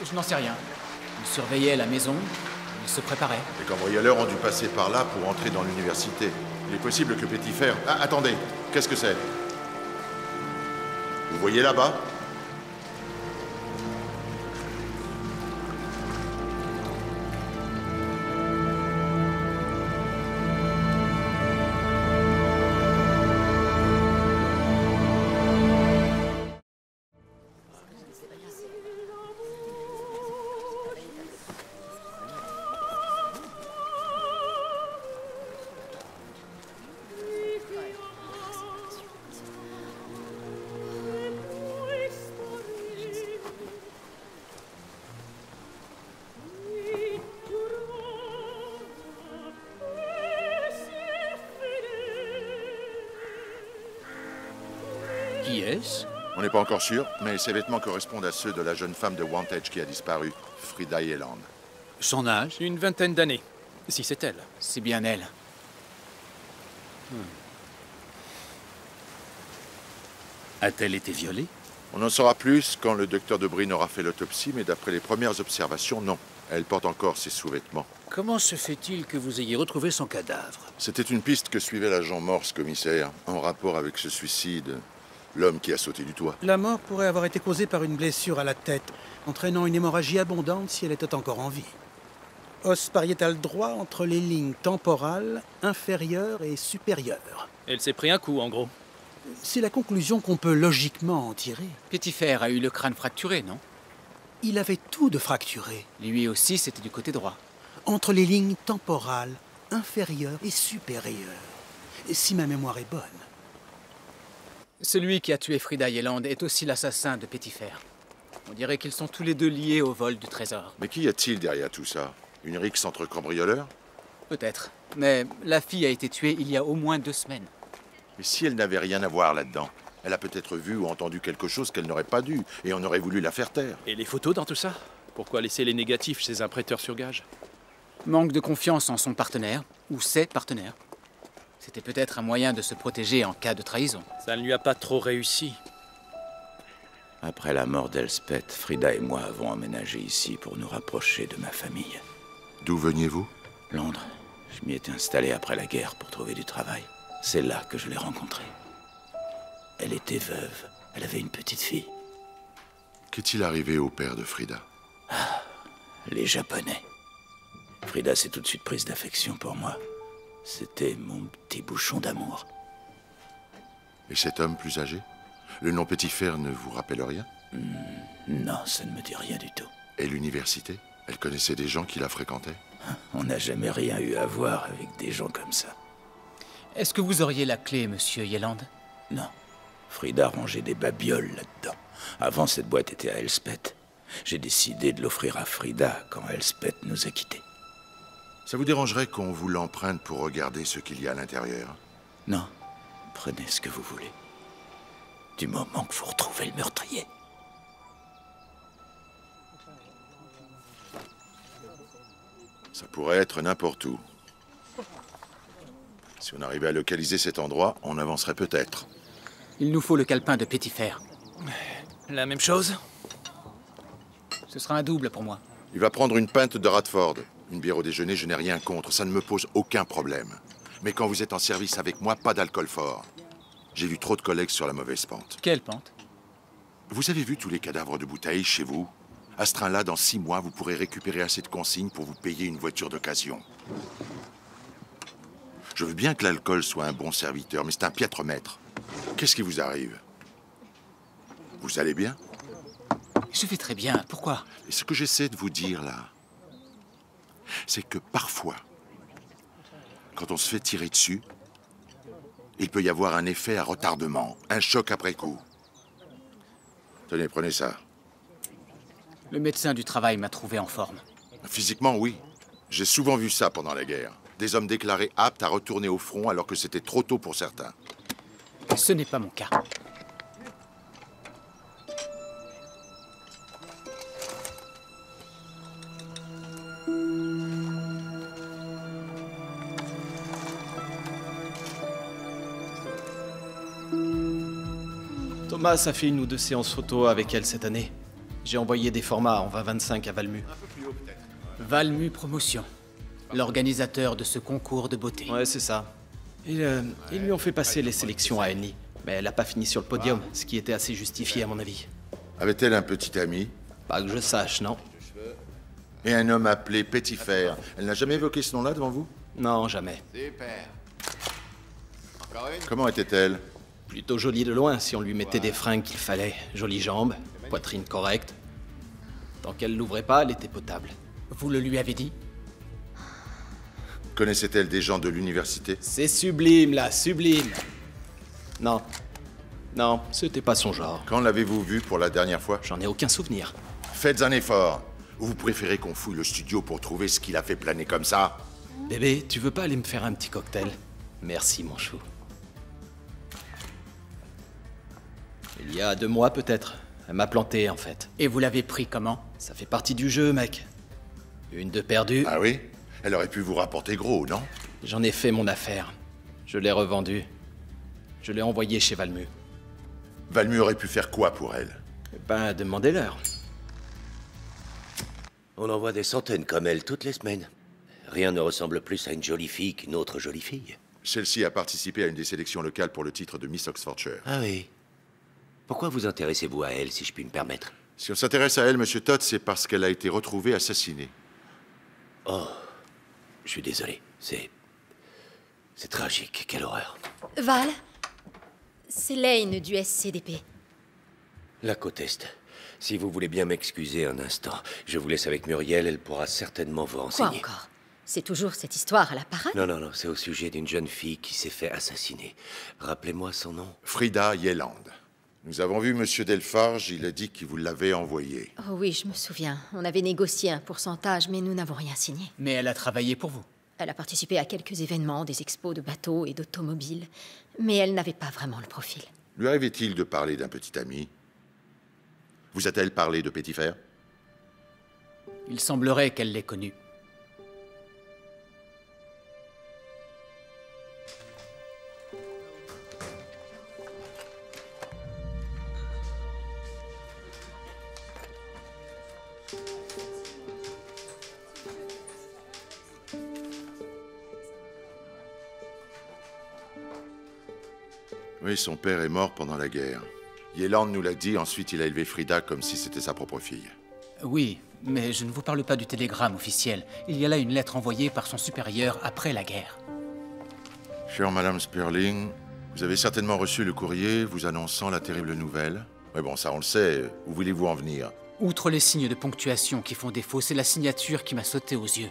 Je n'en sais rien. Il surveillait la maison, il se préparait.
Les cambrioleurs ont dû passer par là pour entrer dans l'université. Il est possible que Petitfer... Ah, attendez, qu'est-ce que c'est? Vous voyez là-bas?
Qui est-ce?
On n'est pas encore sûr, mais ses vêtements correspondent à ceux de la jeune femme de Wantage qui a disparu, Frida Yelland.
Son âge?
Une 20aine d'années, si c'est elle.
C'est bien elle.
A-t-elle été violée?
On en saura plus quand le docteur de Bryn aura fait l'autopsie, mais d'après les premières observations, non. Elle porte encore ses sous-vêtements.
Comment se fait-il que vous ayez retrouvé son cadavre?
C'était une piste que suivait l'agent Morse, commissaire, en rapport avec ce suicide. L'homme qui a sauté du toit.
La mort pourrait avoir été causée par une blessure à la tête, entraînant une hémorragie abondante si elle était encore en vie. Os pariétal droit entre les lignes temporales inférieures et supérieures.
Elle s'est pris un coup, en gros.
C'est la conclusion qu'on peut logiquement en tirer.
Petitfer a eu le crâne fracturé, non?
Il avait tout de fracturé.
Lui aussi, c'était du côté droit.
Entre les lignes temporales inférieures et supérieures. Si ma mémoire est bonne.
Celui qui a tué Frida Yelland est aussi l'assassin de Petitfer. On dirait qu'ils sont tous les deux liés au vol du trésor.
Mais qu'y a-t-il derrière tout ça? Une rixe entre cambrioleurs?
Peut-être. Mais la fille a été tuée il y a au moins 2 semaines.
Mais si elle n'avait rien à voir là-dedans, elle a peut-être vu ou entendu quelque chose qu'elle n'aurait pas dû, et on aurait voulu la faire taire.
Et les photos dans tout ça? Pourquoi laisser les négatifs chez un prêteur sur gage?
Manque de confiance en son partenaire, ou ses partenaires. C'était peut-être un moyen de se protéger en cas de trahison.
Ça ne lui a pas trop réussi.
Après la mort d'Elspeth, Frida et moi avons emménagé ici pour nous rapprocher de ma famille.
D'où veniez-vous?
Londres. Je m'y étais installé après la guerre pour trouver du travail. C'est là que je l'ai rencontrée. Elle était veuve. Elle avait une petite fille.
Qu'est-il arrivé au père de Frida?
Les Japonais. Frida s'est tout de suite prise d'affection pour moi. C'était mon petit bouchon d'amour.
Et cet homme plus âgé? Le nom Petitfer ne vous rappelle rien?
Non, ça ne me dit rien du tout.
Et l'université? Elle connaissait des gens qui la fréquentaient?
On n'a jamais rien eu à voir avec des gens comme ça.
Est-ce que vous auriez la clé, monsieur Yelland?
Non. Frida rangeait des babioles là-dedans. Avant, cette boîte était à Elspeth. J'ai décidé de l'offrir à Frida quand Elspeth nous a quittés.
Ça vous dérangerait qu'on vous l'emprunte pour regarder ce qu'il y a à l'intérieur?
Non. Prenez ce que vous voulez. Du moment que vous retrouvez le meurtrier.
Ça pourrait être n'importe où. Si on arrivait à localiser cet endroit, on avancerait peut-être.
Il nous faut le calepin de Petitfer.
La même chose?
Ce sera un double pour moi.
Il va prendre une pinte de Radford. Une bière au déjeuner, je n'ai rien contre. Ça ne me pose aucun problème. Mais quand vous êtes en service avec moi, pas d'alcool fort. J'ai vu trop de collègues sur la mauvaise pente.
Quelle pente?
Vous avez vu tous les cadavres de bouteilles chez vous? À ce train-là, dans 6 mois, vous pourrez récupérer assez de consignes pour vous payer une voiture d'occasion. Je veux bien que l'alcool soit un bon serviteur, mais c'est un piètre maître. Qu'est-ce qui vous arrive? Vous allez bien?
Je vais très bien. Pourquoi?
Et ce que j'essaie de vous dire, là, c'est que parfois, quand on se fait tirer dessus, il peut y avoir un effet à retardement, un choc après coup. Tenez, prenez ça.
Le médecin du travail m'a trouvé en forme.
Physiquement, oui. J'ai souvent vu ça pendant la guerre. Des hommes déclarés aptes à retourner au front alors que c'était trop tôt pour certains.
Ce n'est pas mon cas.
Thomas a fait 1 ou 2 séances photo avec elle cette année. J'ai envoyé des formats en 20-25 à Valmu.
Valmu Promotion, l'organisateur de ce concours de beauté.
Ouais, c'est ça. Ils lui ont fait passer les sélections à Henley, mais elle n'a pas fini sur le podium, ce qui était assez justifié à mon avis.
Avait-elle un petit ami?
Pas que je sache, non.
Et un homme appelé Petitfer. Elle n'a jamais évoqué ce nom-là devant vous?
Non, jamais.
Super. Comment était-elle?
Plutôt jolie de loin, si on lui mettait des fringues qu'il fallait. Jolies jambes, poitrine correcte. Tant qu'elle l'ouvrait pas, elle était potable.
Vous le lui avez dit?
Connaissait-elle des gens de l'université?
C'est sublime, là, sublime. Non. Non, c'était pas son genre.
Quand l'avez-vous vue pour la dernière fois?
J'en ai aucun souvenir.
Faites un effort. Ou vous préférez qu'on fouille le studio pour trouver ce qu'il a fait planer comme ça?
Bébé, tu veux pas aller me faire un petit cocktail? Merci, mon chou. Il y a 2 mois, peut-être. Elle m'a planté, en fait.
Et vous l'avez pris comment?
Ça fait partie du jeu, mec. 1 de perdue.
Ah oui? Elle aurait pu vous rapporter gros, non?
J'en ai fait mon affaire. Je l'ai revendue. Je l'ai envoyée chez Valmu.
Valmu aurait pu faire quoi pour elle?
Ben, demandez-leur.
On en voit des centaines comme elle toutes les semaines. Rien ne ressemble plus à une jolie fille qu'une autre jolie fille.
Celle-ci a participé à une des sélections locales pour le titre de Miss Oxfordshire.
Ah oui. Pourquoi vous intéressez-vous à elle, si je puis me permettre?
Si on s'intéresse à elle, Monsieur Todd, c'est parce qu'elle a été retrouvée assassinée.
Oh, je suis désolé. C'est tragique, quelle horreur.
Val, c'est Lane du SCDP.
La côte Est. Si vous voulez bien m'excuser un instant, je vous laisse avec Muriel, elle pourra certainement vous renseigner.
Quoi encore? C'est toujours cette histoire à la parade?
Non, non, non, c'est au sujet d'une jeune fille qui s'est fait assassiner. Rappelez-moi son nom.
Frida Yelland. Nous avons vu Monsieur Delfarge, il a dit qu'il vous l'avait envoyé.
Oh oui, je me souviens. On avait négocié un pourcentage, mais nous n'avons rien signé.
Mais elle a travaillé pour vous.
Elle a participé à quelques événements, des expos de bateaux et d'automobiles, mais elle n'avait pas vraiment le profil.
Lui arrivait-il de parler d'un petit ami? Vous a-t-elle parlé de Petitfer?
Il semblerait qu'elle l'ait connu.
Oui, son père est mort pendant la guerre. Yelland nous l'a dit, ensuite il a élevé Frida comme si c'était sa propre fille.
Oui, mais je ne vous parle pas du télégramme officiel. Il y a là une lettre envoyée par son supérieur après la guerre.
Chère Madame Sperling, vous avez certainement reçu le courrier vous annonçant la terrible nouvelle. Mais bon, ça on le sait, où voulez-vous en venir?
Outre les signes de ponctuation qui font défaut, c'est la signature qui m'a sauté aux yeux.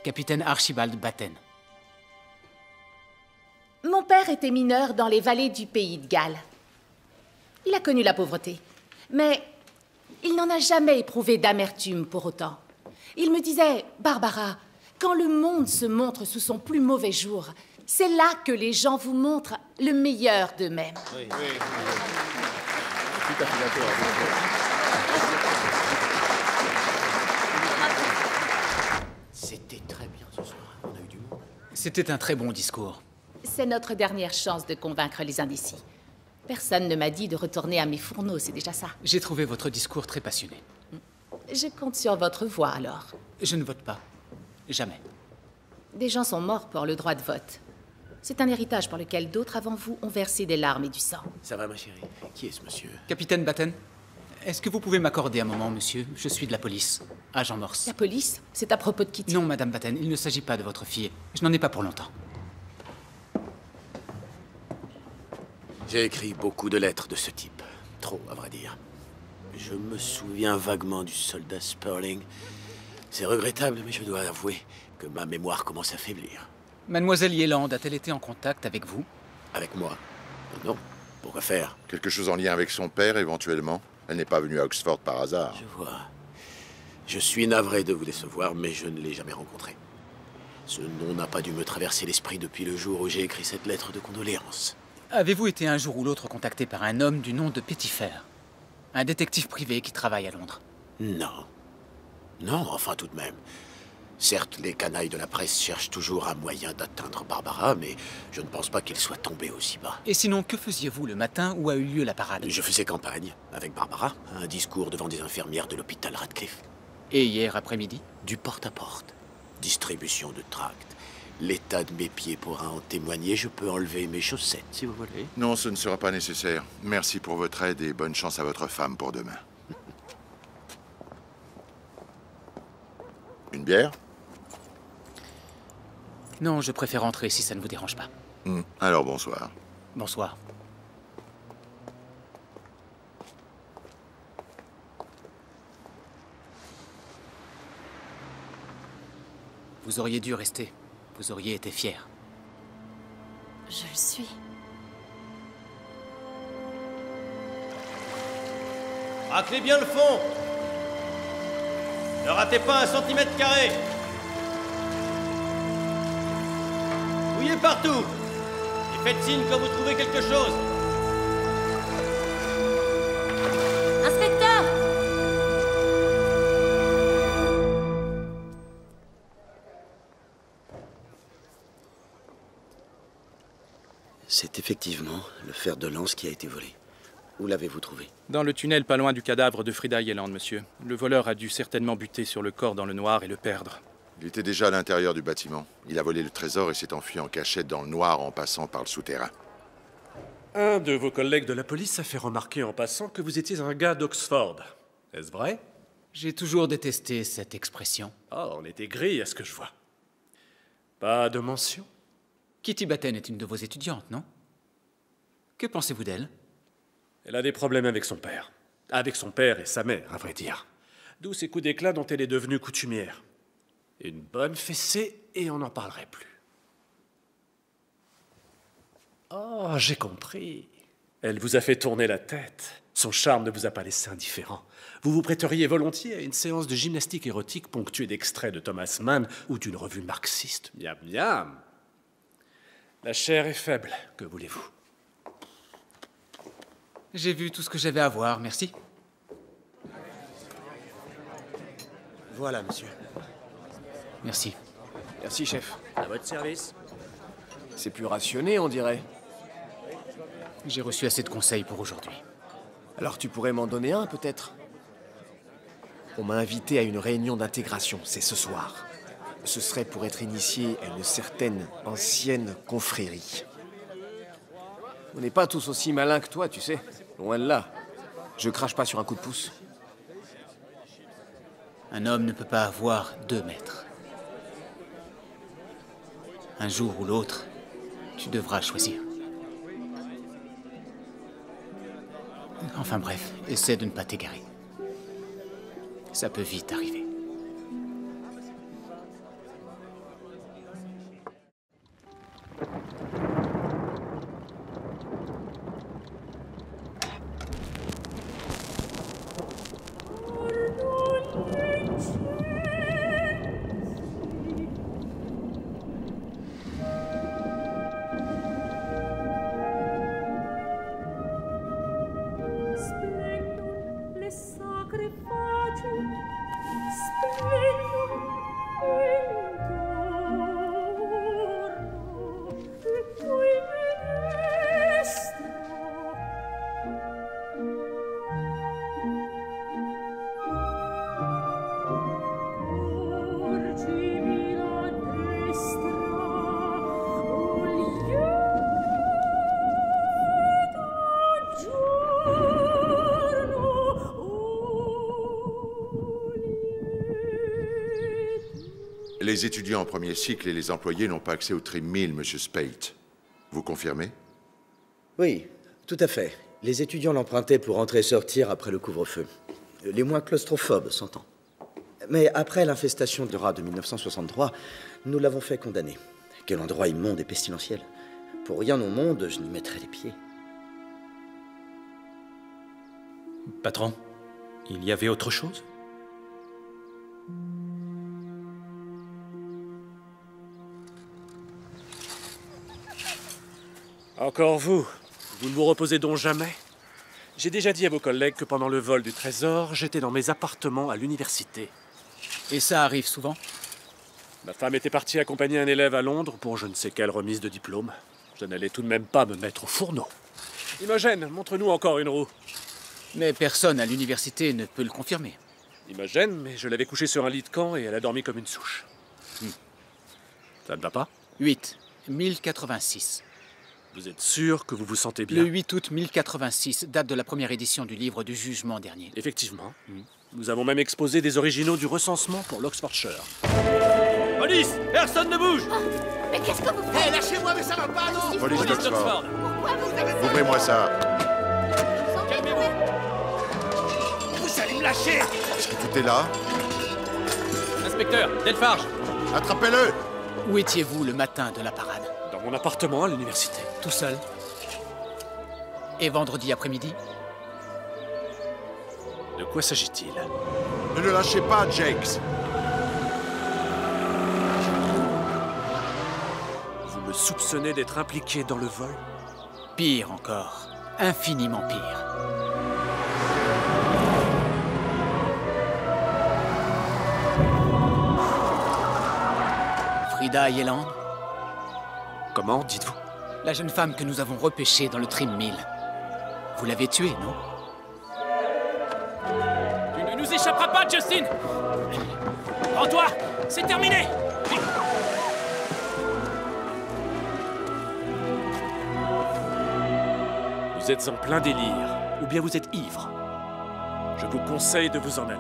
Capitaine Archibald Batten.
Mon père était mineur dans les vallées du pays de Galles. Il a connu la pauvreté, mais il n'en a jamais éprouvé d'amertume pour autant. Il me disait, Barbara, quand le monde se montre sous son plus mauvais jour, c'est là que les gens vous montrent le meilleur d'eux-mêmes.
Oui. Tout à fait d'accord.
C'était très bien ce soir. On a eu du monde.
C'était un très bon discours.
C'est notre dernière chance de convaincre les indécis. Personne ne m'a dit de retourner à mes fourneaux, c'est déjà ça.
J'ai trouvé votre discours très passionné.
Je compte sur votre voix, alors.
Je ne vote pas. Jamais.
Des gens sont morts pour le droit de vote. C'est un héritage pour lequel d'autres avant vous ont versé des larmes et du sang.
Ça va, ma chérie? Qui est ce monsieur?
Capitaine Batten, est-ce que vous pouvez m'accorder un moment, monsieur? Je suis de la police, agent Morse.
La police? C'est à propos de Kitty?
Non, Madame Batten, il ne s'agit pas de votre fille. Je n'en ai pas pour longtemps.
J'ai écrit beaucoup de lettres de ce type. Trop, à vrai dire. Je me souviens vaguement du soldat Sperling. C'est regrettable, mais je dois avouer que ma mémoire commence à faiblir.
Mademoiselle Yelland a-t-elle été en contact avec vous?
Avec moi? Non. Pourquoi faire?
Quelque chose en lien avec son père, éventuellement? Elle n'est pas venue à Oxford par hasard.
Je vois. Je suis navré de vous décevoir, mais je ne l'ai jamais rencontré. Ce nom n'a pas dû me traverser l'esprit depuis le jour où j'ai écrit cette lettre de condoléances.
Avez-vous été un jour ou l'autre contacté par un homme du nom de Petitfer? Un détective privé qui travaille à Londres?
Non. Non, enfin tout de même. Certes, les canailles de la presse cherchent toujours un moyen d'atteindre Barbara, mais je ne pense pas qu'ils soient tombés aussi bas.
Et sinon, que faisiez-vous le matin où a eu lieu la parade?
Je faisais campagne avec Barbara, un discours devant des infirmières de l'hôpital Radcliffe.
Et hier après-midi?
Du porte-à-porte. Distribution de tracts. L'état de mes pieds pourra en témoigner. Je peux enlever mes chaussettes, si vous voulez.
Non, ce ne sera pas nécessaire. Merci pour votre aide et bonne chance à votre femme pour demain. Une bière?
Non, je préfère rentrer si ça ne vous dérange pas.
Alors bonsoir.
Bonsoir. Vous auriez dû rester. Vous auriez été fier.
Je le suis.
Raclez bien le fond. Ne ratez pas un centimètre carré. Fouillez partout. Et faites signe quand vous trouvez quelque chose.
Inspecteur!
C'est effectivement le fer de lance qui a été volé. Où l'avez-vous trouvé?
Dans le tunnel pas loin du cadavre de Frida Yelland, monsieur. Le voleur a dû certainement buter sur le corps dans le noir et le perdre.
Il était déjà à l'intérieur du bâtiment. Il a volé le trésor et s'est enfui en cachette dans le noir en passant par le souterrain.
Un de vos collègues de la police a fait remarquer en passant que vous étiez un gars d'Oxford. Est-ce vrai?
J'ai toujours détesté cette expression.
Oh, on était gris à ce que je vois. Pas de mention?
Kitty Batten est une de vos étudiantes, non? Que pensez-vous d'elle?
Elle a des problèmes avec son père. Avec son père et sa mère, à vrai dire. D'où ces coups d'éclat dont elle est devenue coutumière. Une bonne fessée et on n'en parlerait plus. Oh, j'ai compris. Elle vous a fait tourner la tête. Son charme ne vous a pas laissé indifférent. Vous vous prêteriez volontiers à une séance de gymnastique érotique ponctuée d'extraits de Thomas Mann ou d'une revue marxiste. Miam, miam. La chair est faible, que voulez-vous?
J'ai vu tout ce que j'avais à voir, merci.
Voilà, monsieur.
Merci.
Merci, chef.
À votre service.
C'est plus rationné, on dirait.
J'ai reçu assez de conseils pour aujourd'hui.
Alors tu pourrais m'en donner un, peut-être? On m'a invité à une réunion d'intégration, c'est ce soir. Ce serait pour être initié à une certaine ancienne confrérie. On n'est pas tous aussi malins que toi, tu sais. Loin de là. Je crache pas sur un coup de pouce.
Un homme ne peut pas avoir 2 maîtres. Un jour ou l'autre, tu devras choisir. Enfin bref, essaie de ne pas t'égarer. Ça peut vite arriver.
Les étudiants en premier cycle et les employés n'ont pas accès au trim 1000, monsieur Spate. Vous confirmez?
Oui, tout à fait. Les étudiants l'empruntaient pour entrer et sortir après le couvre-feu. Les moins claustrophobes, s'entend. Mais après l'infestation de rats de 1963, nous l'avons fait condamner. Quel endroit immonde et pestilentiel. Pour rien au monde, je n'y mettrais les pieds.
Patron, il y avait autre chose? Encore vous. Vous ne vous reposez donc jamais? J'ai déjà dit à vos collègues que pendant le vol du trésor, j'étais dans mes appartements à l'université.
Et ça arrive souvent?
Ma femme était partie accompagner un élève à Londres pour je ne sais quelle remise de diplôme. Je n'allais tout de même pas me mettre au fourneau. Imogène, montre-nous encore une roue.
Mais personne à l'université ne peut le confirmer.
Imogène, mais je l'avais couchée sur un lit de camp et elle a dormi comme une souche. Ça ne va pas?
8. 1086.
Vous êtes sûr que vous vous sentez bien?
Le 8 août 1086, date de la première édition du livre du jugement dernier.
Effectivement. Nous avons même exposé des originaux du recensement pour l'Oxfordshire. Police! Personne ne bouge!
Mais qu'est-ce que vous faites?
Hé, lâchez-moi, mais ça va pas, non? Police
d'Oxford.
Pourquoi vous faites ça?
Ouvrez-moi ça.
Vous allez me lâcher!
Est-ce que tout est là?
Inspecteur, Delfarge!
Attrapez-le!
Où étiez-vous le matin de la parade?
Dans mon appartement à l'université.
Tout seul? Et vendredi après-midi?
De quoi s'agit-il?
Ne le lâchez pas, Jakes!
Vous me soupçonnez d'être impliqué dans le vol?
Pire encore. Infiniment pire. Frida Yelland?
Comment, dites-vous?
La jeune femme que nous avons repêchée dans le trim 1000. Vous l'avez tué, non?
Tu ne nous échapperas pas, Justin! Rends-toi! C'est terminé! Vous êtes en plein délire, ou bien vous êtes ivre. Je vous conseille de vous en aller.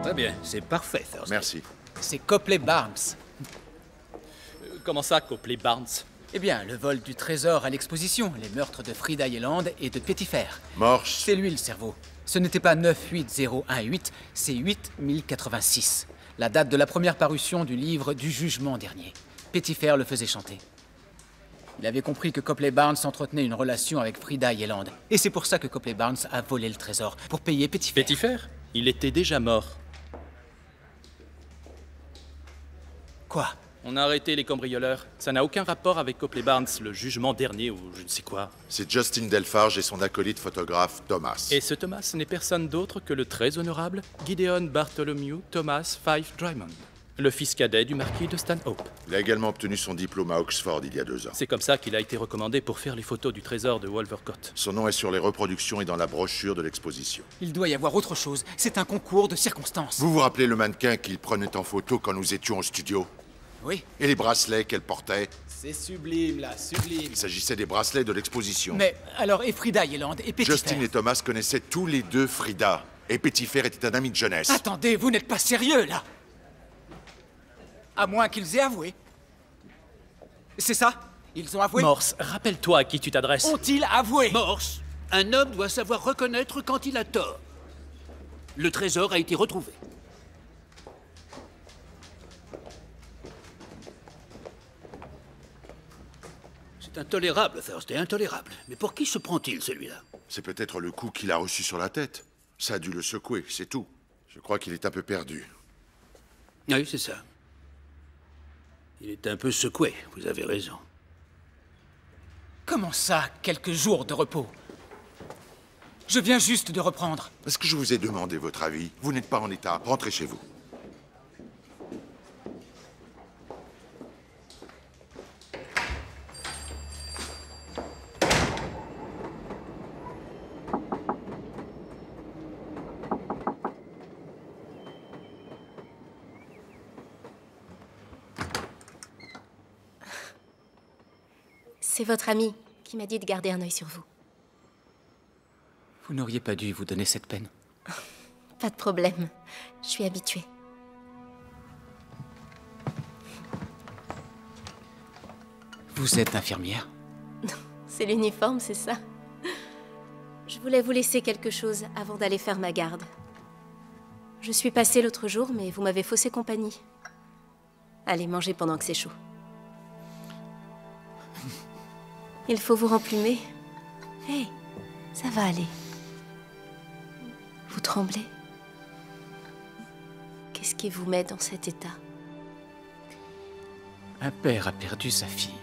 Très bien, c'est parfait, Thursday.
Merci.
C'est Copley Barnes.
Comment ça, Copley Barnes?
Eh bien, le vol du trésor à l'exposition, les meurtres de Frida Yelland et de Pettifer.
Morse.
C'est lui le cerveau. Ce n'était pas 98018, c'est 8086. La date de la première parution du livre du jugement dernier. Pettifer le faisait chanter. Il avait compris que Copley Barnes entretenait une relation avec Frida Yelland. Et c'est pour ça que Copley Barnes a volé le trésor, pour payer Pettifer.
Pettifer? Il était déjà mort.
Quoi?
On a arrêté les cambrioleurs. Ça n'a aucun rapport avec Copley Barnes, le jugement dernier ou je ne sais quoi.
C'est Justin Delfarge et son acolyte photographe Thomas.
Et ce Thomas n'est personne d'autre que le très honorable Gideon Bartholomew Thomas Fife Drymond, le fils cadet du marquis de Stanhope.
Il a également obtenu son diplôme à Oxford il y a 2 ans.
C'est comme ça qu'il a été recommandé pour faire les photos du trésor de Wolvercote.
Son nom est sur les reproductions et dans la brochure de l'exposition.
Il doit y avoir autre chose. C'est un concours de circonstances.
Vous vous rappelez le mannequin qu'il prenait en photo quand nous étions au studio?
Oui.
Et les bracelets qu'elle portait?
C'est sublime, là, sublime.
Il s'agissait des bracelets de l'exposition.
Mais alors, et Frida Yelland et Pettifer?
Justin et Thomas connaissaient tous les deux Frida. Et Pettifer était un ami de jeunesse.
Attendez, vous n'êtes pas sérieux, là? À moins qu'ils aient avoué. C'est ça? Ils ont avoué?
Morse, rappelle-toi à qui tu t'adresses.
Ont-ils avoué?
Morse, un homme doit savoir reconnaître quand il a tort. Le trésor a été retrouvé. C'est intolérable, Thursday, intolérable. Mais pour qui se prend-il, celui-là?
C'est peut-être le coup qu'il a reçu sur la tête. Ça a dû le secouer, c'est tout. Je crois qu'il est un peu perdu.
Oui, c'est ça. Il est un peu secoué, vous avez raison.
Comment ça, quelques jours de repos? Je viens juste de reprendre.
Est-ce que je vous ai demandé votre avis? Vous n'êtes pas en état. Rentrez chez vous.
C'est votre ami qui m'a dit de garder un œil sur vous.
Vous n'auriez pas dû vous donner cette peine.
Pas de problème. Je suis habituée.
Vous êtes infirmière?
C'est l'uniforme, c'est ça. Je voulais vous laisser quelque chose avant d'aller faire ma garde. Je suis passée l'autre jour, mais vous m'avez faussé compagnie. Allez, mangez pendant que c'est chaud. Il faut vous remplumer. Hé, ça va aller. Vous tremblez? Qu'est-ce qui vous met dans cet état?
Un père a perdu sa fille.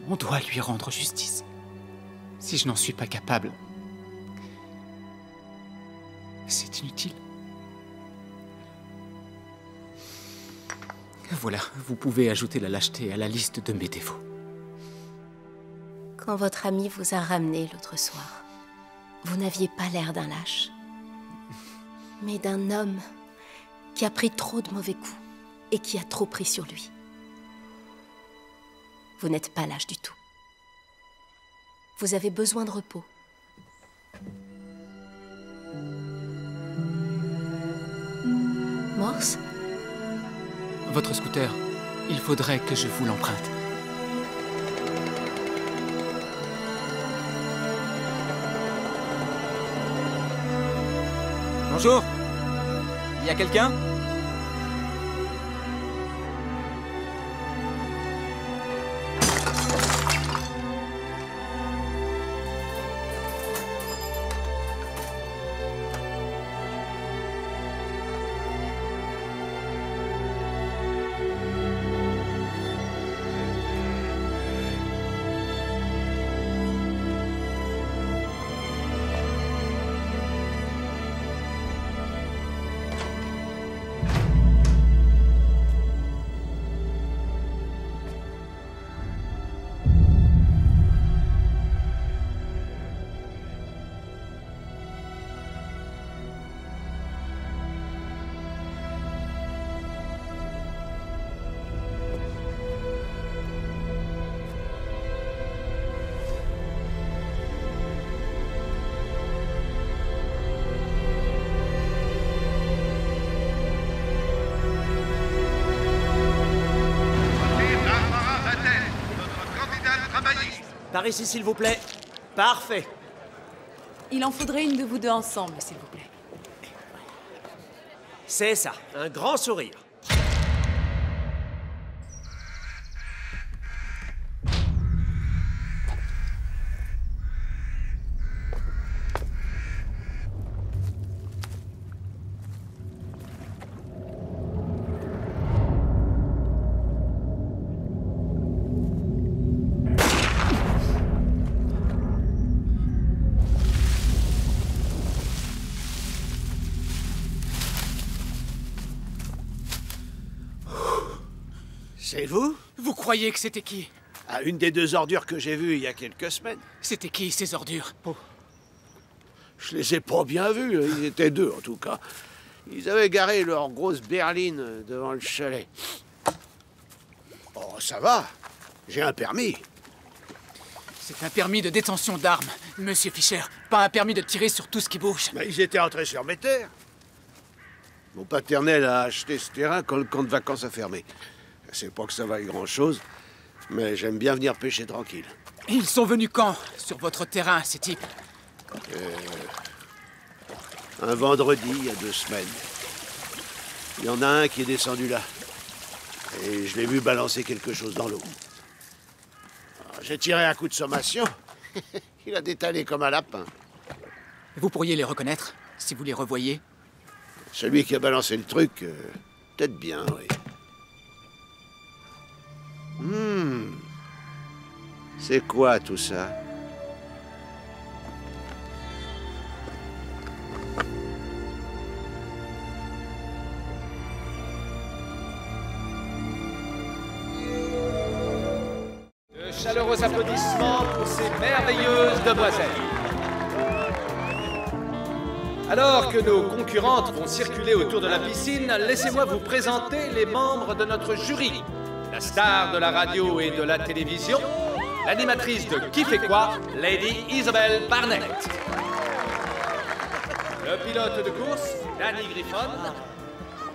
On doit lui rendre justice. Si je n'en suis pas capable, c'est inutile. Voilà, vous pouvez ajouter la lâcheté à la liste de mes défauts.
Quand votre ami vous a ramené l'autre soir, vous n'aviez pas l'air d'un lâche, mais d'un homme qui a pris trop de mauvais coups et qui a trop pris sur lui. Vous n'êtes pas lâche du tout. Vous avez besoin de repos. Morse?
Votre scooter, il faudrait que je vous l'emprunte. Bonjour. Il y a quelqu'un?
Par ici, s'il vous plaît. Parfait.
Il en faudrait une de vous deux ensemble, s'il vous plaît.
C'est ça, un grand sourire.
C'est vous?
Vous croyez que c'était qui?
Ah, une des deux ordures que j'ai vues il y a quelques semaines.
C'était qui, ces ordures?
Je les ai pas bien vus, ils étaient deux en tout cas. Ils avaient garé leur grosse berline devant le chalet. Oh, ça va, j'ai un permis.
C'est un permis de détention d'armes, monsieur Fischer. Pas un permis de tirer sur tout ce qui bouge.
Mais ils étaient entrés sur mes terres. Mon paternel a acheté ce terrain quand le camp de vacances a fermé. C'est pas que ça vaille grand-chose, mais j'aime bien venir pêcher tranquille.
Ils sont venus quand, sur votre terrain, ces types?
Un vendredi, il y a 2 semaines. Il y en a un qui est descendu là. Et je l'ai vu balancer quelque chose dans l'eau. J'ai tiré un coup de sommation. Il a détalé comme un lapin.
Vous pourriez les reconnaître, si vous les revoyez?
Celui qui a balancé le truc, peut-être bien, oui. C'est quoi tout ça?
De chaleureux applaudissements pour ces merveilleuses demoiselles. Alors que nos concurrentes vont circuler autour de la piscine, laissez-moi vous présenter les membres de notre jury. La star de la radio et de la télévision, l'animatrice de Qui fait quoi, Lady Isabelle Barnett. Le pilote de course, Danny Griffon.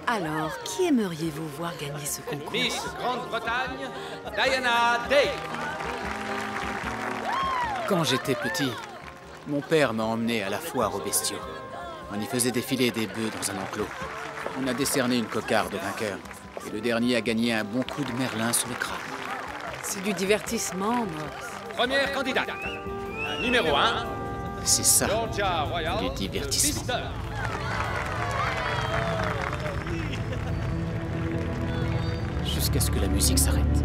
Alors, qui aimeriez-vous voir gagner ce concours?
Miss Grande-Bretagne, Diana Day.
Quand j'étais petit, mon père m'a emmené à la foire aux bestiaux. On y faisait défiler des bœufs dans un enclos. On a décerné une cocarde au vainqueur. Et le dernier a gagné un bon coup de merlin sur le crâne.
C'est du divertissement, Morse.
Première candidate, numéro 1.
C'est ça, du divertissement. Jusqu'à ce que la musique s'arrête.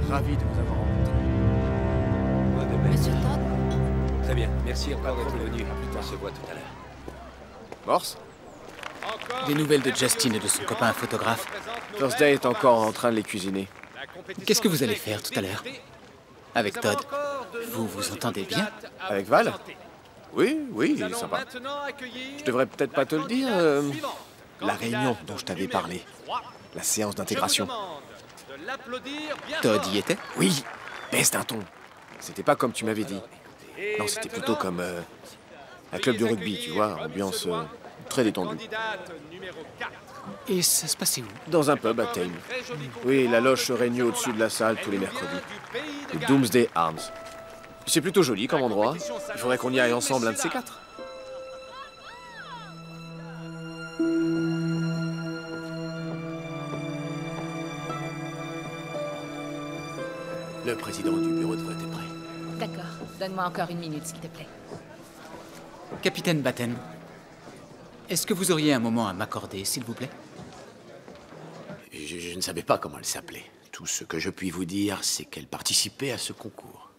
Ravi de vous avoir rencontré.
Monsieur Todd?
Très bien, merci encore d'être venu. On se voit tout à l'heure.
Morse?
Des nouvelles de Justin et de son copain photographe.
Thursday est encore en train de les cuisiner.
Qu'est-ce que vous allez faire tout à l'heure? Avec Todd, vous vous entendez bien?
Avec Val? Oui, il est sympa. Je devrais peut-être pas te le dire. La réunion dont je t'avais parlé. La séance d'intégration.
Todd y était?
Oui, baisse d'un ton. C'était pas comme tu m'avais dit. Non, c'était plutôt comme un club de rugby, tu vois, ambiance très détendue.
Et ça se passait où?
Dans un pub à Thame. Oui, la loge se réunit au-dessus de la salle tous les mercredis. Le Doomsday Arms. C'est plutôt joli comme endroit. Il faudrait qu'on y aille ensemble un de ces 4. Le président du bureau de vote est prêt.
D'accord. Donne-moi encore 1 minute, s'il te plaît.
Capitaine Batten, est-ce que vous auriez un moment à m'accorder, s'il vous plaît?
Je ne savais pas comment elle s'appelait. Tout ce que je puis vous dire, c'est qu'elle participait à ce concours.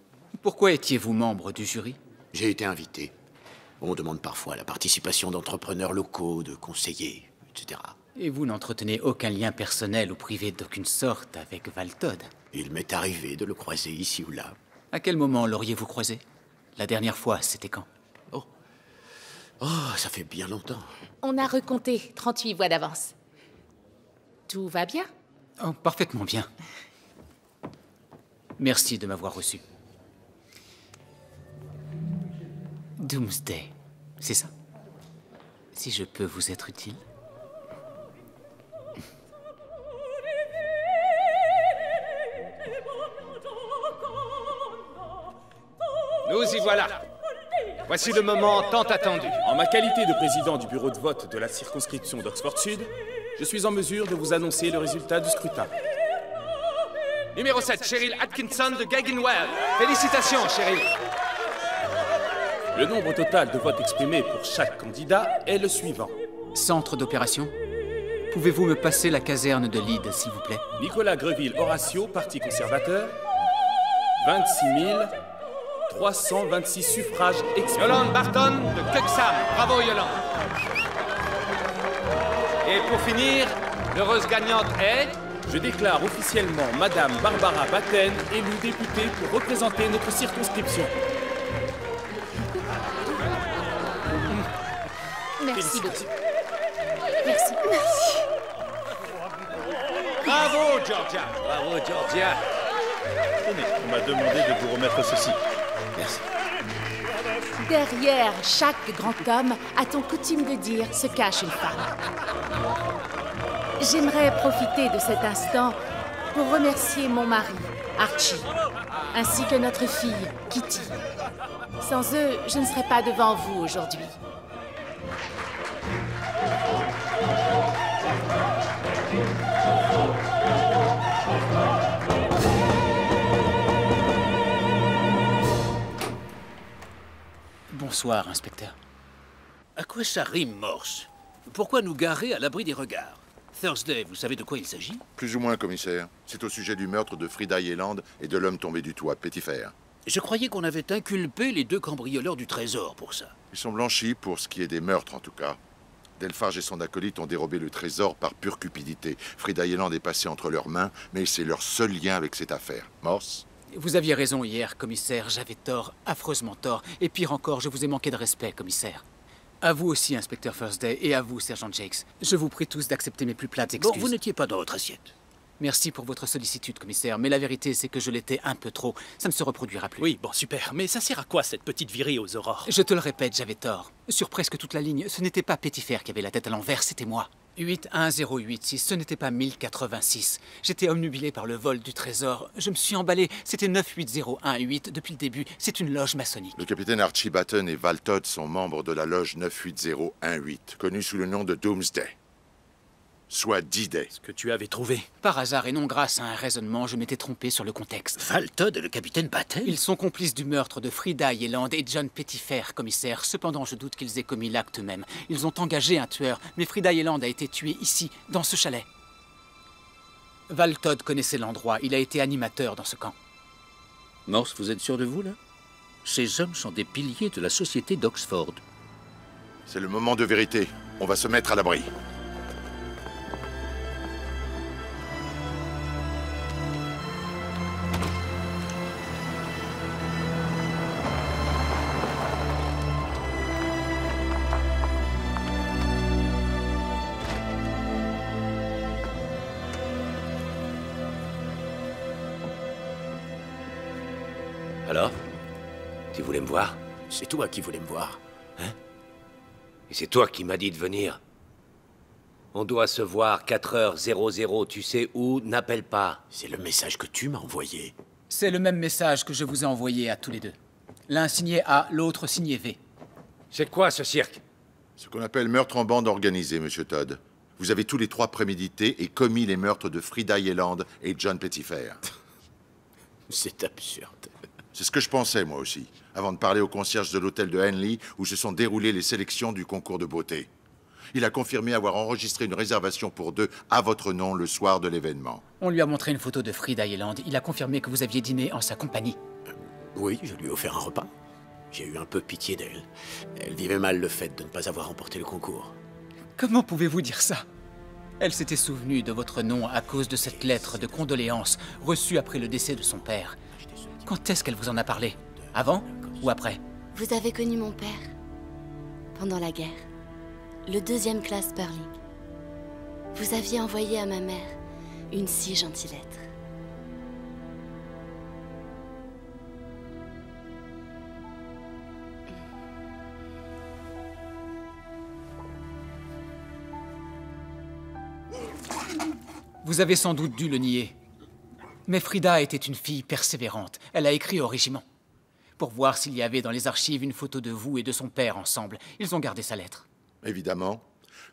Pourquoi étiez-vous membre du jury?
J'ai été invité. On demande parfois la participation d'entrepreneurs locaux, de conseillers, etc.
Et vous n'entretenez aucun lien personnel ou privé d'aucune sorte avec Val Todd?
Il m'est arrivé de le croiser ici ou là.
À quel moment l'auriez-vous croisé? La dernière fois, c'était quand?
Oh, ça fait bien longtemps.
On a recompté 38 voix d'avance. Tout va bien?
Oh, parfaitement bien. Merci de m'avoir reçu. Doomsday, c'est ça? Si je peux vous être utile?
Nous y voilà. Voici le moment tant attendu.
En ma qualité de président du bureau de vote de la circonscription d'Oxford Sud, je suis en mesure de vous annoncer le résultat du scrutin.
Numéro 7, Cheryl Atkinson de Gagenwell. Félicitations, Cheryl.
Le nombre total de votes exprimés pour chaque candidat est le suivant.
Centre d'opération. Pouvez-vous me passer la caserne de Leeds, s'il vous plaît?
Nicolas Greville-Horatio, Parti conservateur. 26 326 suffrages exprimés.
Yolande Barton de Cuxham. Bravo, Yolande. Et pour finir, l'heureuse gagnante est...
Je déclare officiellement Madame Barbara Batten élue députée pour représenter notre circonscription.
Merci beaucoup. Merci.
Bravo, Georgia. Bravo, Georgia.
Tenez, on m'a demandé de vous remettre ceci.
Merci.
Derrière chaque grand homme, a-t-on coutume de dire, se cache une femme. J'aimerais profiter de cet instant pour remercier mon mari, Archie, ainsi que notre fille, Kitty. Sans eux, je ne serais pas devant vous aujourd'hui.
Bonsoir, inspecteur.
À quoi ça rime, Morse? Pourquoi nous garer à l'abri des regards? Thursday, vous savez de quoi il s'agit?
Plus ou moins, commissaire. C'est au sujet du meurtre de Frida Yeland et de l'homme tombé du toit, Pettifer.
Je croyais qu'on avait inculpé les deux cambrioleurs du trésor pour ça.
Ils sont blanchis pour ce qui est des meurtres, en tout cas. Delphage et son acolyte ont dérobé le trésor par pure cupidité. Frida Yeland est passée entre leurs mains, mais c'est leur seul lien avec cette affaire. Morse?
Vous aviez raison hier, commissaire. J'avais tort, affreusement tort. Et pire encore, je vous ai manqué de respect, commissaire. À vous aussi, inspecteur Thursday, et à vous, sergent Jakes. Je vous prie tous d'accepter mes plus plates excuses.
Bon, vous n'étiez pas dans votre assiette.
Merci pour votre sollicitude, commissaire, mais la vérité, c'est que je l'étais un peu trop. Ça ne se reproduira plus.
Oui, bon, super. Mais ça sert à quoi, cette petite virée aux aurores?
Je te le répète, j'avais tort. Sur presque toute la ligne, ce n'était pas Pettifer qui avait la tête à l'envers, c'était moi. 81086, ce n'était pas 1086. J'étais omnubilé par le vol du trésor. Je me suis emballé. C'était 98018 depuis le début. C'est une loge maçonnique.
Le capitaine Archie Batten et Val Todd sont membres de la loge 98018, connue sous le nom de Doomsday. Soit D-Day.
Ce que tu avais trouvé.
Par hasard et non grâce à un raisonnement, je m'étais trompé sur le contexte.
Val Todd et le capitaine Batten?
Ils sont complices du meurtre de Frida Yeland et John Pettifer, commissaire. Cependant, je doute qu'ils aient commis l'acte eux-mêmes. Ils ont engagé un tueur, mais Frida Yeland a été tuée ici, dans ce chalet. Val Todd connaissait l'endroit. Il a été animateur dans ce camp.
Morse, vous êtes sûr de vous, là? Ces hommes sont des piliers de la société d'Oxford.
C'est le moment de vérité. On va se mettre à l'abri.
Alors? Tu voulais me voir?
C'est toi qui voulais me voir.
Hein? Et c'est toi qui m'as dit de venir. On doit se voir 4h00, tu sais où? N'appelle pas.
C'est le message que tu m'as envoyé.
C'est le même message que je vous ai envoyé à tous les deux. L'un signé A, l'autre signé V.
C'est quoi ce cirque?
Ce qu'on appelle meurtre en bande organisée, monsieur Todd. Vous avez tous les trois prémédité et commis les meurtres de Frida Yeland et John Pettifer.
C'est absurde.
C'est ce que je pensais, moi aussi, avant de parler au concierge de l'hôtel de Henley où se sont déroulées les sélections du concours de beauté. Il a confirmé avoir enregistré une réservation pour 2 à votre nom le soir de l'événement.
On lui a montré une photo de Frida Yeland. Il a confirmé que vous aviez dîné en sa compagnie.
Oui, je lui ai offert un repas. J'ai eu un peu pitié d'elle. Elle vivait mal le fait de ne pas avoir remporté le concours.
Comment pouvez-vous dire ça? Elle s'était souvenue de votre nom à cause de cette lettre de condoléances reçue après le décès de son père. Quand est-ce qu'elle vous en a parlé? Avant ou après?
Vous avez connu mon père pendant la guerre, le 2e classe Burling. Vous aviez envoyé à ma mère une si gentille lettre.
Vous avez sans doute dû le nier. Mais Frida était une fille persévérante. Elle a écrit au régiment. pour voir s'il y avait dans les archives une photo de vous et de son père ensemble. Ils ont gardé sa lettre.
Évidemment,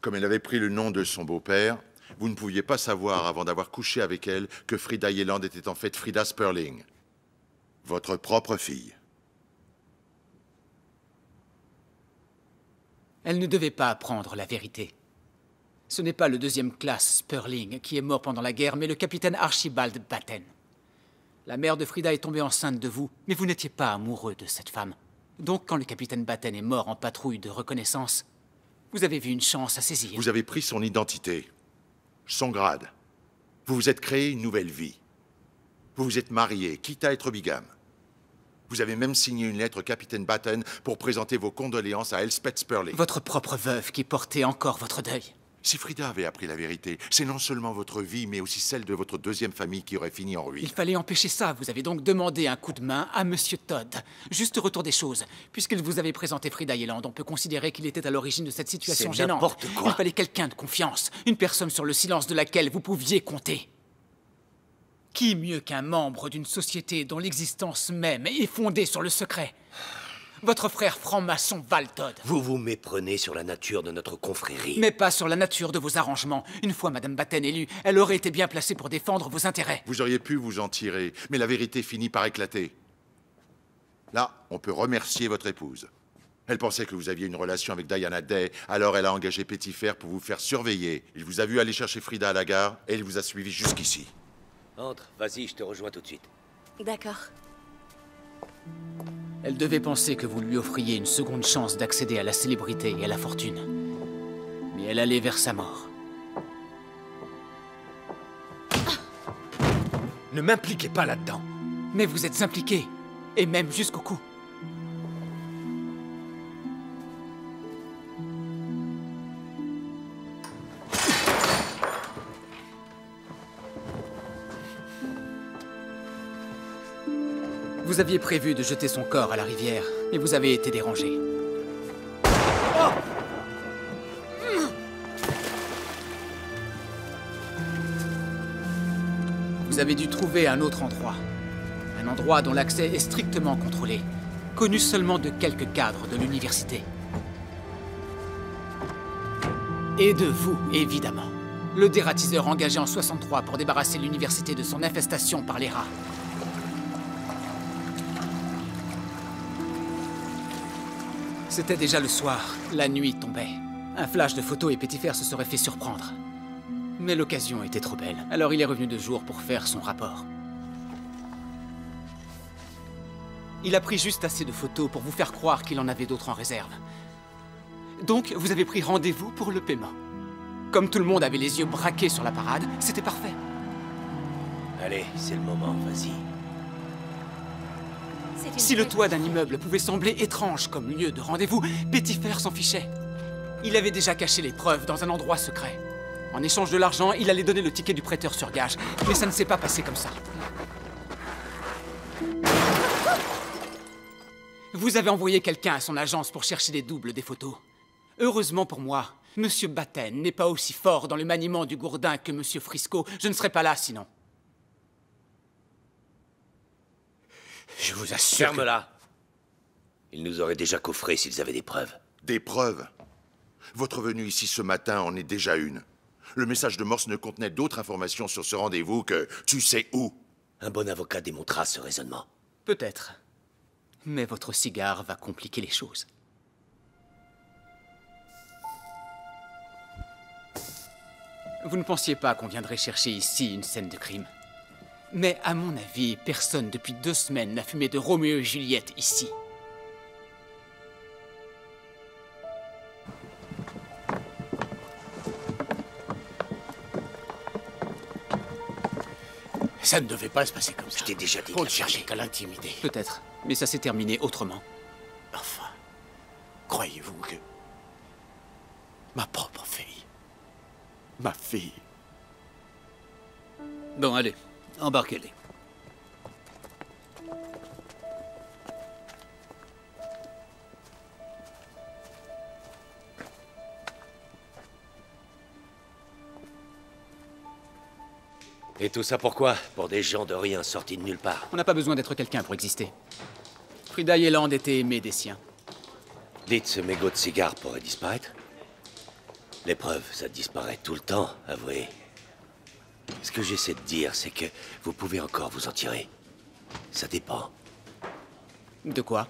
comme elle avait pris le nom de son beau-père, vous ne pouviez pas savoir avant d'avoir couché avec elle que Frida Yelland était en fait Frida Sperling, votre propre fille.
Elle ne devait pas apprendre la vérité. Ce n'est pas le deuxième classe Sperling qui est mort pendant la guerre, mais le capitaine Archibald Batten. La mère de Frida est tombée enceinte de vous, mais vous n'étiez pas amoureux de cette femme. Donc, quand le capitaine Batten est mort en patrouille de reconnaissance, vous avez vu une chance à saisir.
Vous avez pris son identité, son grade. Vous vous êtes créé une nouvelle vie. Vous vous êtes marié, quitte à être bigame. Vous avez même signé une lettre au capitaine Batten pour présenter vos condoléances à Elspeth Sperling.
Votre propre veuve qui portait encore votre deuil.
Si Frida avait appris la vérité, c'est non seulement votre vie, mais aussi celle de votre deuxième famille qui aurait fini en ruine.
Il fallait empêcher ça. Vous avez donc demandé un coup de main à Monsieur Todd. Juste retour des choses. Puisqu'il vous avait présenté Frida Yelland, on peut considérer qu'il était à l'origine de cette situation gênante.
N'importe quoi.
Il fallait quelqu'un de confiance. Une personne sur le silence de laquelle vous pouviez compter. Qui mieux qu'un membre d'une société dont l'existence même est fondée sur le secret? Votre frère franc-maçon Val Todd.
Vous vous méprenez sur la nature de notre confrérie.
Mais pas sur la nature de vos arrangements. Une fois Madame Batten élue, elle aurait été bien placée pour défendre vos intérêts.
Vous auriez pu vous en tirer, mais la vérité finit par éclater. Là, on peut remercier votre épouse. Elle pensait que vous aviez une relation avec Diana Day, alors elle a engagé Petitfer pour vous faire surveiller. Il vous a vu aller chercher Frida à la gare, et il vous a suivi jusqu'ici.
Entre, vas-y, je te rejoins tout de suite.
D'accord.
Elle devait penser que vous lui offriez une seconde chance d'accéder à la célébrité et à la fortune. Mais elle allait vers sa mort.
Ne m'impliquez pas là-dedans.
Mais vous êtes impliqué, et même jusqu'au cou. Vous aviez prévu de jeter son corps à la rivière, mais vous avez été dérangé. Vous avez dû trouver un autre endroit. Un endroit dont l'accès est strictement contrôlé, connu seulement de quelques cadres de l'université. Et de vous, évidemment. Le dératiseur engagé en 63 pour débarrasser l'université de son infestation par les rats. C'était déjà le soir, la nuit tombait. Un flash de photos et Petitfer se serait fait surprendre. Mais l'occasion était trop belle, alors il est revenu de jour pour faire son rapport. Il a pris juste assez de photos pour vous faire croire qu'il en avait d'autres en réserve. Donc, vous avez pris rendez-vous pour le paiement. Comme tout le monde avait les yeux braqués sur la parade, c'était parfait.
Allez, c'est le moment, vas-y.
Si le toit d'un immeuble pouvait sembler étrange comme lieu de rendez-vous, Petitfer s'en fichait. Il avait déjà caché les preuves dans un endroit secret. En échange de l'argent, il allait donner le ticket du prêteur sur gage. Mais ça ne s'est pas passé comme ça. Vous avez envoyé quelqu'un à son agence pour chercher les doubles des photos. Heureusement pour moi, Monsieur Batten n'est pas aussi fort dans le maniement du gourdin que Monsieur Frisco. Je ne serais pas là sinon.
Je vous assure. Ferme-la. Ils nous auraient déjà coffrés s'ils avaient des preuves.
Des preuves? Votre venue ici ce matin en est déjà une. Le message de Morse ne contenait d'autres informations sur ce rendez-vous que « tu sais où ».
Un bon avocat démontrera ce raisonnement.
Peut-être. Mais votre cigare va compliquer les choses. Vous ne pensiez pas qu'on viendrait chercher ici une scène de crime. Mais à mon avis, personne depuis 2 semaines n'a fumé de Roméo et Juliette ici.
Ça ne devait pas se passer comme ça. Je t'ai déjà dit qu'on ne cherchait qu'à l'intimider.
Peut-être, mais ça s'est terminé autrement.
Enfin, croyez-vous que... ma propre fille... ma fille...
Bon, allez, embarquez-les.
Et tout ça pourquoi? Pour des gens de rien sortis de nulle part.
On n'a pas besoin d'être quelqu'un pour exister. Frida Yeland était aimée des siens.
Dites, ce mégot de cigare pourrait disparaître? Les preuves, ça disparaît tout le temps, avouez. Ce que j'essaie de dire, c'est que vous pouvez encore vous en tirer. Ça dépend.
De quoi?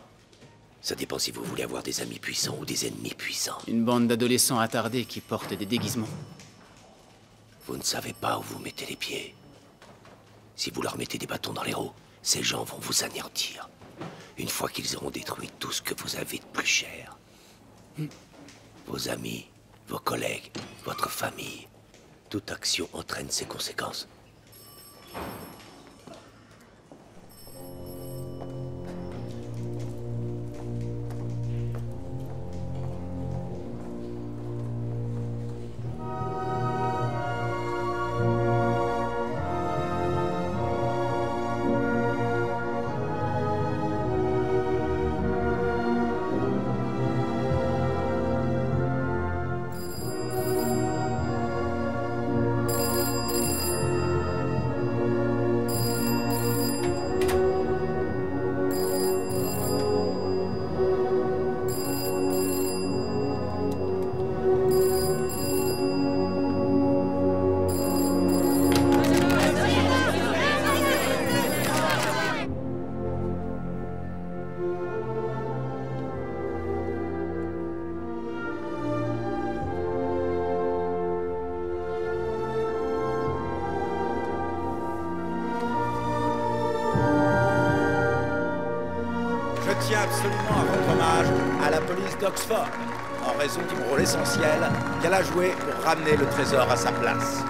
Ça dépend si vous voulez avoir des amis puissants ou des ennemis puissants.
Une bande d'adolescents attardés qui portent des déguisements.
Vous ne savez pas où vous mettez les pieds. Si vous leur mettez des bâtons dans les roues, ces gens vont vous anéantir. Une fois qu'ils auront détruit tout ce que vous avez de plus cher. Vos amis, vos collègues, votre famille. Toute action entraîne ses conséquences.
Je tiens absolument à rendre hommage à la police d'Oxford, en raison du rôle essentiel qu'elle a joué pour ramener le trésor à sa place.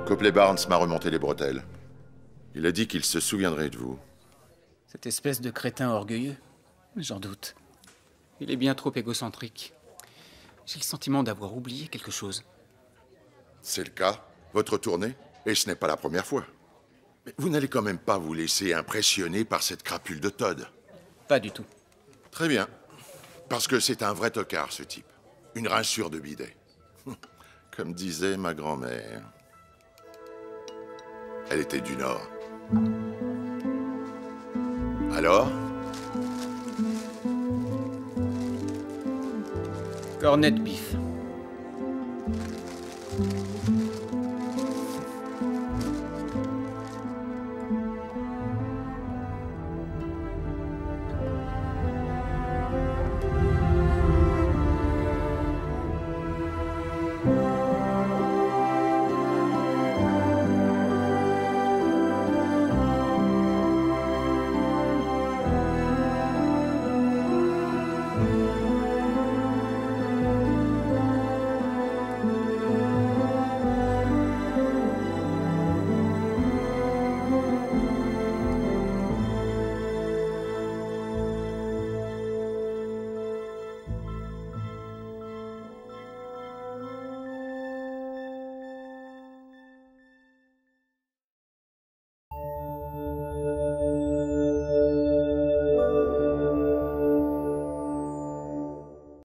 Copley Barnes m'a remonté les bretelles. Il a dit qu'il se souviendrait de vous.
Cette espèce de crétin orgueilleux, j'en doute. Il est bien trop égocentrique. J'ai le sentiment d'avoir oublié quelque chose.
C'est le cas. Votre tournée. Et ce n'est pas la première fois. Mais vous n'allez quand même pas vous laisser impressionner par cette crapule de Todd.
Pas du tout.
Très bien. Parce que c'est un vrai tocard, ce type. Une rincure de bidet. Comme disait ma grand-mère. Elle était du Nord. Alors?
Corned beef.